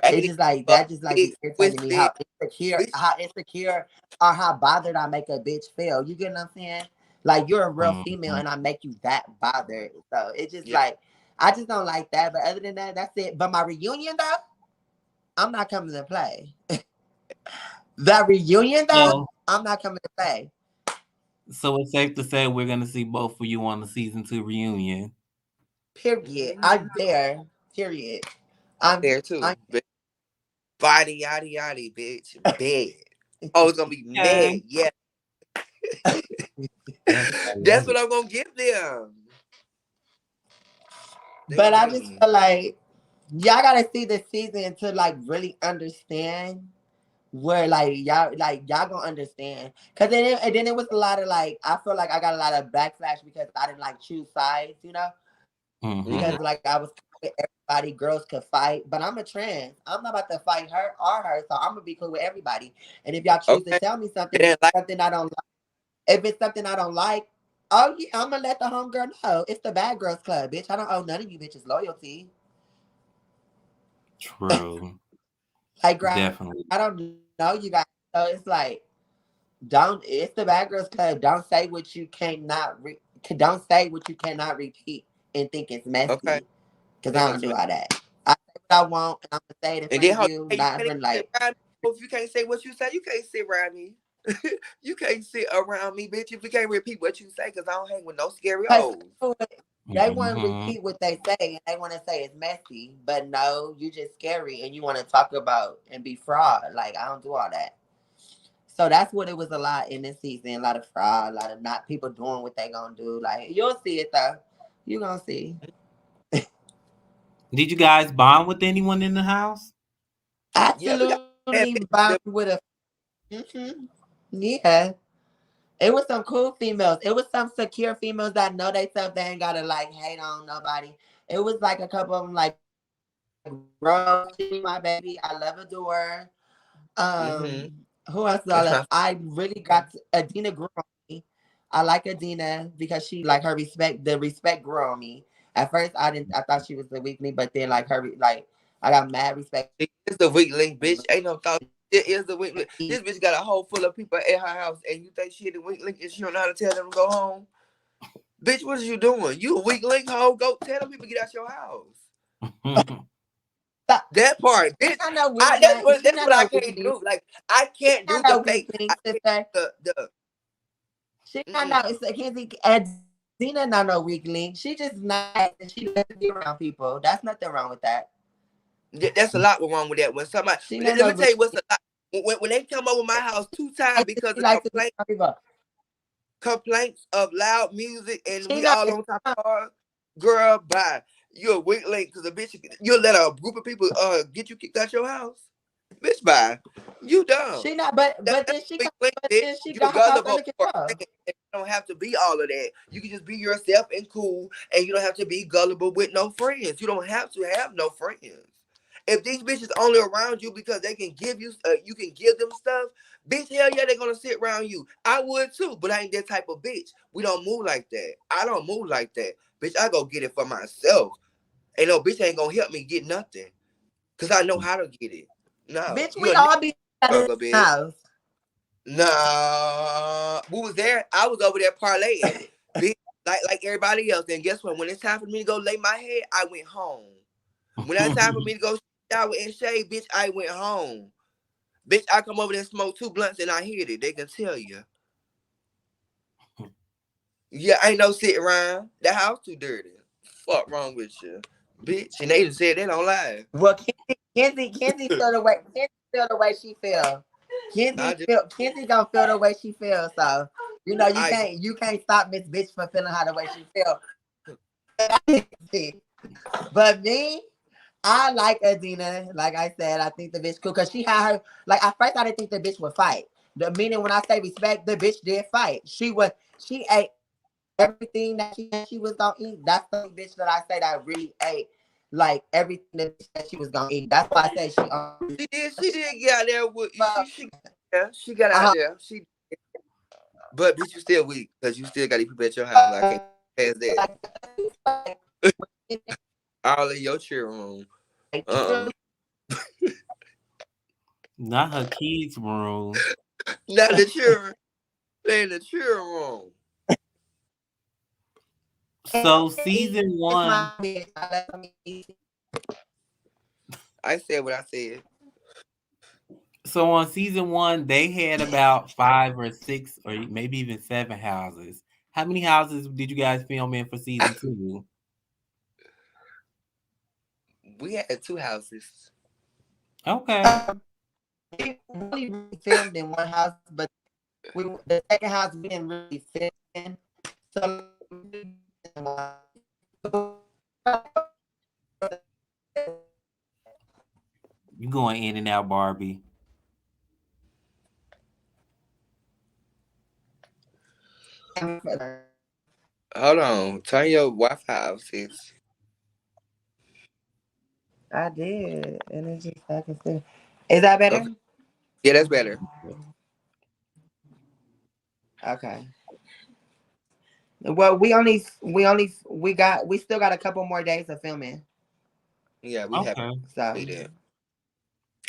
C: it's just
B: Raggedy
C: like that just
B: fuck,
C: like be
B: big,
C: irritating me
B: twisted, bitch.
C: how insecure or how bothered I make a bitch feel. You get what I'm saying? Like you're a real female
A: Mhm.
C: and I make you that bothered. So it's just
B: Yeah.
C: like I just don't like that. But other than that, that's it. But my reunion though, I'm not coming to play. The reunion though,
A: So,
C: I'm not coming to play.
A: so it's safe to say we're gonna see both of you on the season 2 reunion.
C: Period.
B: Mm-hmm.
C: I'm there. Period.
B: I'm
C: I'm
B: there
C: I'm
B: too. But body, yada, yada, bitch. Bad. Oh, it's gonna be
A: Okay.
B: mad. Yeah,
A: That's
B: that's what
A: hilarious.
B: I'm gonna give them. They
C: But
B: gonna
C: I
B: give
C: just
B: me.
C: feel like y'all gotta see the season to like really understand where y'all gonna understand. Cause then and then it was a lot of like I feel like I got a lot of backlash because I didn't like choose sides, you know?
B: Mm-hmm.
A: Mhm.
C: Because like I was with everybody, girls could fight, but I'm a trans. I'm not about to fight her or her, so I'm gonna be cool with everybody. And if y'all choose to
B: Okay.
C: tell me
B: They
C: something,
B: didn't like.
C: something I don't like, if it's something I don't like, oh yeah, I'm gonna let the homegirl know. It's the bad girls club, bitch. I don't owe none of you bitches loyalty.
A: True.
C: Like, girl,
A: Definitely.
C: I don't know you guys. So it's like, don't. It's the bad girls club. Don't say what you cannot. Don't say what you cannot repeat and think it's
B: Okay.
C: messy. Cause
B: They
C: I
B: gonna
C: don't
B: say.
C: do all that. I say what I want, and I'm gonna say it in
B: And
C: front
B: then
C: of
B: how
C: you,
B: you
C: not in
B: can't
C: front of
B: even sit
C: like.
B: around me. If you can't say what you say, you can't sit around me. You can't sit around me, bitch. If you can't repeat what you say, cause I don't hang with no scary
C: Cause
B: hoes.
C: they want to
A: Mhm.
C: repeat what they say, and they want to say it's messy. But no, you just scary, and you want to talk about and be fraud. Like I don't do all that. So that's what it was a lot in this season. A lot of fraud, a lot of not people doing what they gonna do. Like you'll see it though. You gonna see.
A: Did you guys bond with anyone in the house?
B: Yeah, we got
C: Absolutely
B: bad
C: bound
B: bitches.
C: with a. Hmm. Yeah. It was some cool females. It was some secure females that know they self. They ain't gotta like hate on nobody. It was like a couple of them like Rose. She my baby. I love Adore.
B: Mm-hmm.
C: Who else do I love?
B: That's my.
C: I really got Adina grew on me. I like Adina because she like her respect. The respect grew on me. At first, I didn't. I thought she was the weakling, but then like her like I got mad respect for
B: She
C: her.
B: is the weak link, bitch. Ain't no thought. It is the weak link.
C: She
B: This bitch got a hole full of people at her house, and you think she the weak link, and she don't know how to tell them to go home. Bitch, what is you doing? You a weak link, hoe? Go tell them people get out your house.
C: stop.
B: That part,
C: She
B: bitch.
C: not no
B: I
C: weakling. She
B: that's
C: not
B: what I
C: no
B: can't
C: weakling.
B: do. Like I
C: She
B: can't do
C: not
B: the
C: no
B: fake.
C: weakling,
B: I can't
C: sister.
B: do the.
C: She not no.
B: Mm-mm.
C: It's Kenzie. Adina not no weakling. She just nice and she loves to be around people. That's nothing wrong with that.
B: That's a lot wrong with that. When somebody,
C: She not
B: let
C: no
B: me tell you what's
C: weakling.
B: a lot. When they come over my house two times because
C: She
B: of
C: likes to be around people.
B: complaints of loud music and
C: She
B: we
C: not.
B: all on top of her, girl, bye. You're a weak link because a bitch, you'll let a group of people get you kicked out your house. Bitch, bye. You dumb.
C: She not. But
B: That's
C: then she
B: a weak
C: come.
B: link,
C: But
B: bitch.
C: then she
B: You're
C: got her house
B: gullible
C: under
B: for a
C: control.
B: man. And you don't have to be all of that. You can just be yourself and cool, and you don't have to be gullible with no friends. You don't have to have no friends. If these bitches only around you because they can give you, you can give them stuff, bitch, hell yeah, they're gonna sit around you. I would too, but I ain't that type of bitch. We don't move like that. I don't move like that. Bitch, I go get it for myself. And no bitch ain't gonna help me get nothing. Cause I know how to get it. No,
C: Bitch,
B: you
C: we
B: a
C: all be at the
B: nigga, bitch.
C: house.
B: Nah, who was there? I was over there parlaying, bitch, like everybody else. And guess what? When it's time for me to go lay my head, I went home. When it's time for me to go shower and shave, bitch, I went home. Bitch, I come over there and smoke two blunts and I hit it. They can tell you. Yeah, ain't no sitting around. The house too dirty. Fuck wrong with you, bitch? And they even said that on live.
C: Well, Kenzie feel the way. Kenzie feel the way she feel.
B: I just,
C: Kenzie gonna feel the way she feels. So you know
B: I agree.
C: you can't stop Miss Bitch from feeling how the way she feel. But me, I like Adina. Like I said, I think the bitch cool because she had her. Like at first, I didn't think the bitch would fight. The meaning when I say respect, the bitch did fight. She ate everything that she was gonna eat. That's the only bitch that I say that really ate like everything the bitch said she was gonna eat. That's why I say she
B: She did get out there with she yeah, she got out
C: uh
B: there. But bitch, you still weak because you still got these people at your house. I can't pass that. All in your cheer room. Uh-uh.
A: Not her kids' room.
B: Not the cheer. They in the cheer room.
A: So season
C: it's
A: one.
C: my bitch. I let her eat.
B: I said what I said.
A: So on season one, they had about 5 or 6 or maybe even 7 houses. How many houses did you guys film in for season two?
B: We had two houses.
A: Okay.
C: we only really filmed in one house, but the second house we didn't really film in. So like, we really didn't want
A: You going in and out, Barbie.
B: Hold on. Turn your Wi-Fi off, sis.
C: I did, and it's just I can see. Is that better?
B: Okay. Yeah, that's better.
C: Okay. Well, we still got a couple more days of filming,
B: Yeah, we have
A: Okay.
C: so
B: say that.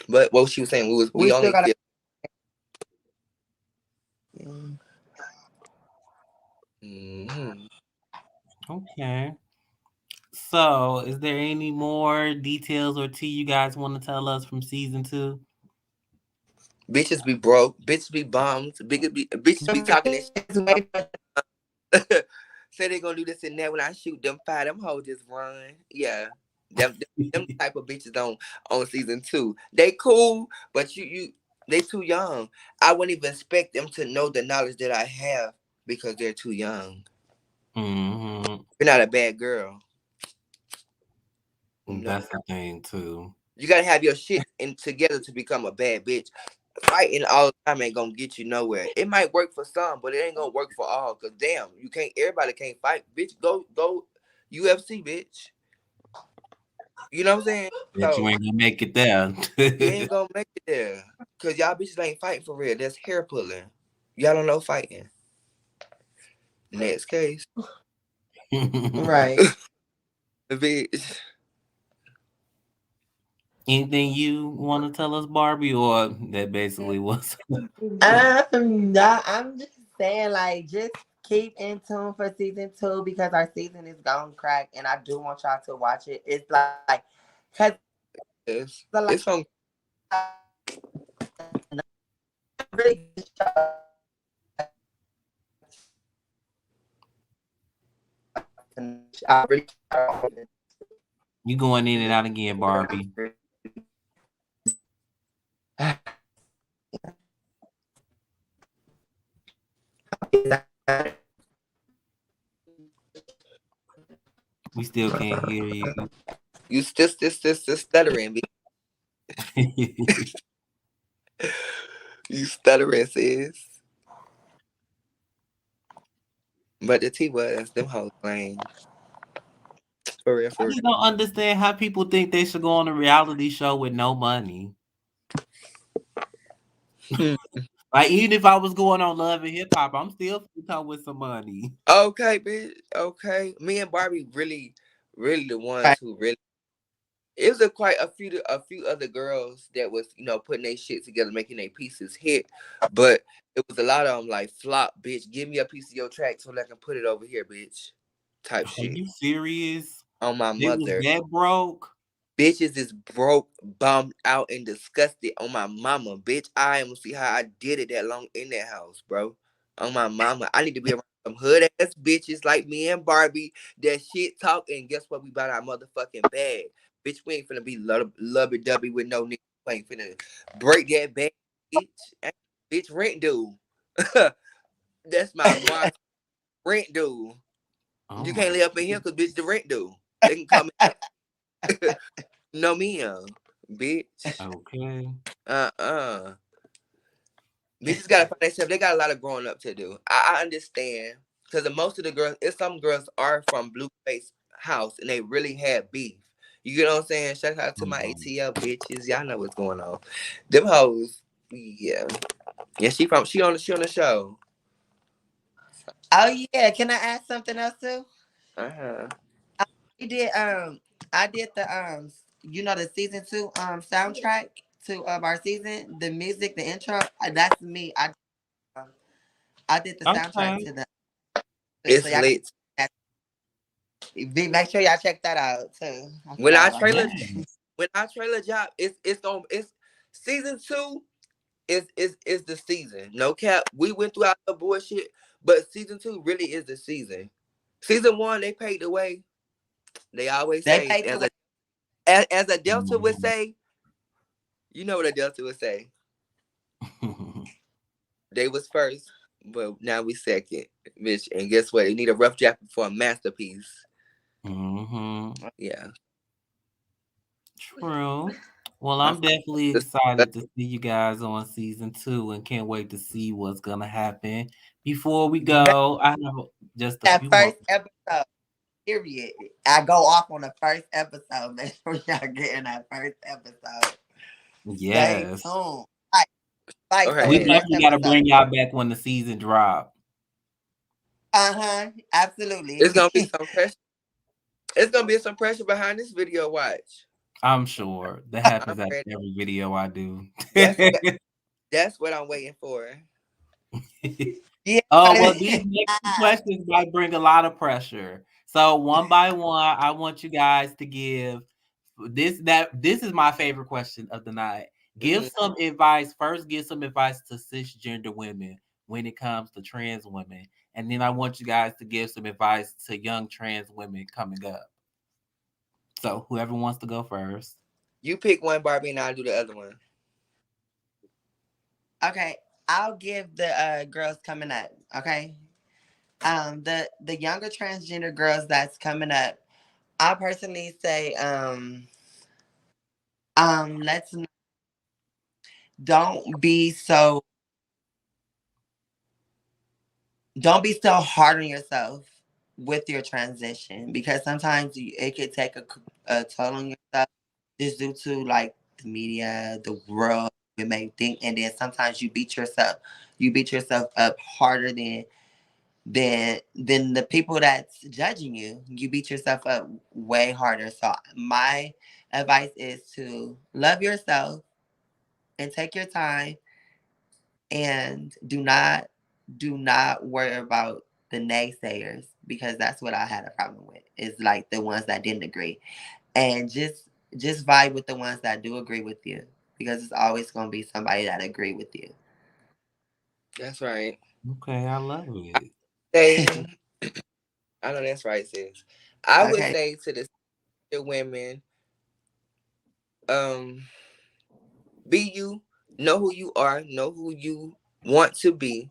B: But what she was saying, we
C: we still
B: only
C: got.
B: feel.
C: Mm.
B: Mm-hmm.
A: Okay. So, is there any more details or tea you guys want to tell us from season 2?
B: Bitches be broke. Bitches be bums. Bitches be talking this
C: It's way much.
B: shit. Say they gonna do this and that. When I shoot them fire, them hoes just run. Yeah. Them type of bitches on season 2. They cool, but they too young. I wouldn't even expect them to know the knowledge that I have because they're too young.
A: Mm-hmm.
B: You're not a bad girl. No.
A: That's the thing too.
B: You gotta have your shit in together to become a bad bitch. Fighting all the time ain't gonna get you nowhere. It might work for some, but it ain't gonna work for all. Cause damn, you can't. Everybody can't fight, bitch. Go, UFC, bitch. You know what I'm saying?
A: Bet you
B: So
A: ain't gonna make it there.
B: you ain't gonna make it there. Cause y'all bitches ain't fighting for real. That's hair pulling. Y'all don't know fighting. Next case,
C: Right.
B: bitch.
A: Anything you want to tell us, Barbie, or that basically was?
C: No, I'm just saying, like, just keep in tune for season 2 because our season is gone crack, and I do want y'all to watch it. It's like, cause
B: It's on.
C: really good show. I really
A: You going in and out again, Barbie. We still can't hear you.
B: You still stuttering, bitch. You stuttering, sis. But the T was them whole thing. For real,
A: I
B: for
A: just don't understand how people think they should go on a reality show with no money.
B: real.
A: Like even if I was going on Love and Hip Hop, I'm still finna come with some money.
B: Okay, bitch. Okay. Me and Barbie really the ones who really. It was a few other girls that was putting their shit together, making their pieces hit, but it was a lot of them like flop, bitch. Give me a piece of your track so that I can put it over here, bitch. Type
A: Are
B: shit
A: you serious?
B: on my
A: They was
B: mother.
A: that broke?
B: Bitches is broke, bummed out, and disgusted on my mama. Bitch, I am see how I did it that long in that house, bro. On my mama. I need to be around some hood ass bitches like me and Barbie that shit talk, and guess what? We about our motherfucking bag. Bitch, we ain't finna be lubby dubby with no nigga. We ain't finna break that bag, bitch. Bitch, rent due. That's my motto. Rent due.
A: Oh
B: You
A: my
B: can't live up in here because bitch the rent due. They can come no me, bitch.
A: okay.
B: Uh-uh. Bitches gotta find themselves. They got a lot of growing up to do. I understand. Because most of the girls, some girls are from Blueface house and they really had beef. You get what I'm saying? Shout out to my
A: Mhm.
B: ATL bitches. Y'all know what's going on. Them hoes, yeah. Yeah, she on the show.
C: Oh yeah, can I add something else too?
B: Uh-huh.
C: We did I did the the season 2 soundtrack to our season, the music, the intro. That's me. Um, I did the soundtrack
A: Okay.
C: to the so
B: It's
C: y'all
B: lit.
C: can make sure y'all check that out too. I
B: When
C: forgot
B: our
C: about
B: trailer
C: that.
A: Yes.
B: when our trailer drop, it's season 2 is the season. No cap. We went through our bullshit, but season 2 really is the season. Season 1, they paved the way. They always
C: They
B: say,
C: paid the way.
B: as a Delta would
A: Mhm.
B: say, you know what a Delta would say. They was first, but now we second, bitch. And guess what? They need a rough draft for a masterpiece.
A: Mm-hmm.
B: Yeah.
A: True. Well,
B: I
A: I'm
B: feel
A: definitely
B: this-
A: excited to see you guys on season 2 and can't wait to see what's gonna happen. Before we go, I have just a
C: That
A: few more.
C: first episode, period. I go off on the first episode. Make sure y'all get in that first episode. Stay
A: Yes.
C: tuned. Like so
A: We
C: the
B: Okay.
C: next
A: definitely gotta
C: episode.
A: bring y'all back when the season drop.
C: Uh-huh. Absolutely.
B: It's gonna be some pressure. It's gonna be some pressure behind this video. Watch.
A: I'm sure. That
B: I'm
A: happens at
B: ready.
A: every video I do.
B: That's that's what I'm waiting for.
C: Yeah.
A: Oh, well, these next two questions might bring a lot of pressure. So one by one, I want you guys to give this is my favorite question of the night. Give
B: Mhm.
A: some advice. First, give some advice to cisgender women when it comes to trans women. And then I want you guys to give some advice to young trans women coming up. So whoever wants to go first.
B: You pick one, Barbie, and I'll do the other one.
C: Okay. I'll give the girls coming up. Okay. The younger transgender girls that's coming up. I personally say let's don't be so don't be so hard on yourself with your transition because sometimes it could take a toll on yourself just due to like the media, the world, it may think, and then sometimes you beat yourself up harder than the people that's judging you. You beat yourself up way harder. So my advice is to love yourself and take your time and do not worry about the naysayers because that's what I had a problem with. Is like the ones that didn't agree. And just vibe with the ones that do agree with you because it's always going to be somebody that agree with you.
B: That's right.
A: Okay, I love
B: I
A: it.
B: say, I know that's right, sis. I would
C: Okay.
B: say to the women, um, be you, know who you are, know who you want to be.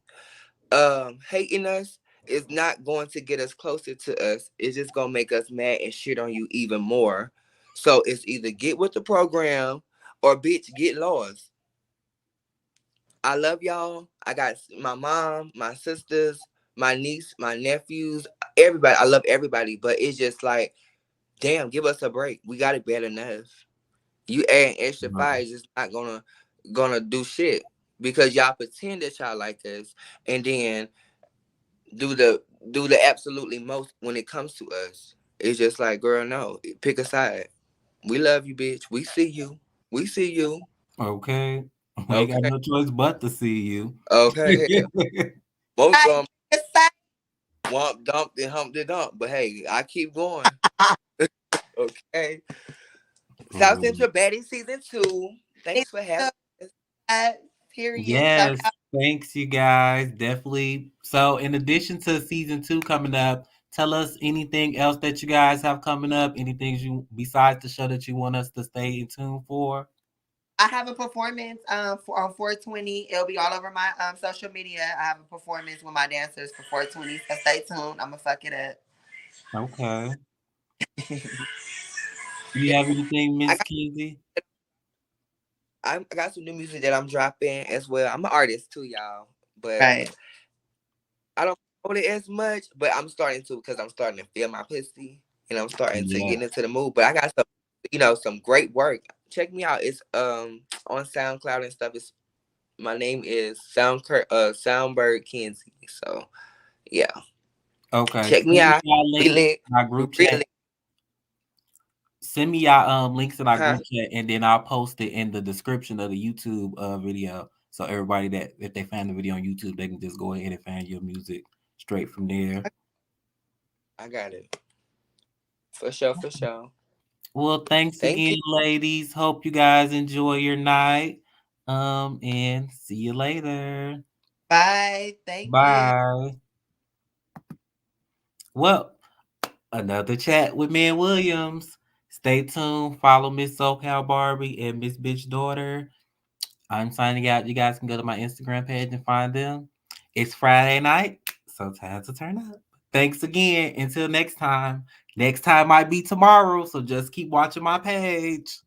B: Hating us is not going to get us closer to us. It's just gonna make us mad and shit on you even more. So it's either get with the program or bitch get lost. I love y'all. I got my mom, my sisters, my niece, my nephews, everybody. I love everybody, but it's just like, damn, give us a break. We got it bad enough. You adding extra fire is just not gonna do shit because y'all pretend that y'all like us and then do the do the absolutely most when it comes to us. It's just like, girl, no, pick a side. We love you, bitch. We see you. We see you.
A: Okay. We ain't got
B: Okay.
A: no choice but to see you.
B: Okay. Hell, most of
C: Hey,
B: them
C: just say-
B: womp dumped and humped it dump. But hey, I keep going. Okay. South
A: Mm.
B: Central Baddie season 2. Thanks for having us.
C: Period. Shout
A: Yes,
C: out.
A: thanks you guys. Definitely. So in addition to season 2 coming up, tell us anything else that you guys have coming up, anything you besides the show that you want us to stay in tune for.
C: I have a performance on 420. It'll be all over my social media. I have a performance with my dancers for 420. So stay tuned. I'm gonna fuck it up.
A: Okay.
B: Yeah,
A: You have anything,
B: I
A: Miss
B: got
A: KENZY?
B: I got some new music that I'm dropping as well. I'm an artist too, y'all, but
C: Right.
B: I don't promote it as much. But I'm starting to because I'm starting to feel my pussy and I'm starting to
A: Yeah.
B: get into the mood. But I got some, some great work. Check me out. It's on SoundCloud and stuff. It's my name is Soundbird Kenzy. So yeah,
A: Okay.
B: check
A: Send
B: me
A: me
B: out.
A: y'all
B: We
A: links
B: lit.
A: in our
B: We
A: group chat.
B: really,
A: Send me y'all links in our
B: huh?
A: group chat, and then I'll post it in the description of the YouTube video. So everybody that if they find the video on YouTube, they can just go ahead and find your music straight from there.
B: I got it for sure. For sure.
A: Well, thanks
B: Thank
A: again,
B: you.
A: ladies. Hope you guys enjoy your night. And see you later.
C: Bye. Thank you.
A: Bye. Well, another chat with me and Williams. Stay tuned. Follow Miss SoCal Barbie and Miss Bitch Daughter I'm signing out. You guys can go to my Instagram page and find them. It's Friday night, so time to turn up. Thanks again. Until next time. Next time might be tomorrow, so just keep watching my page.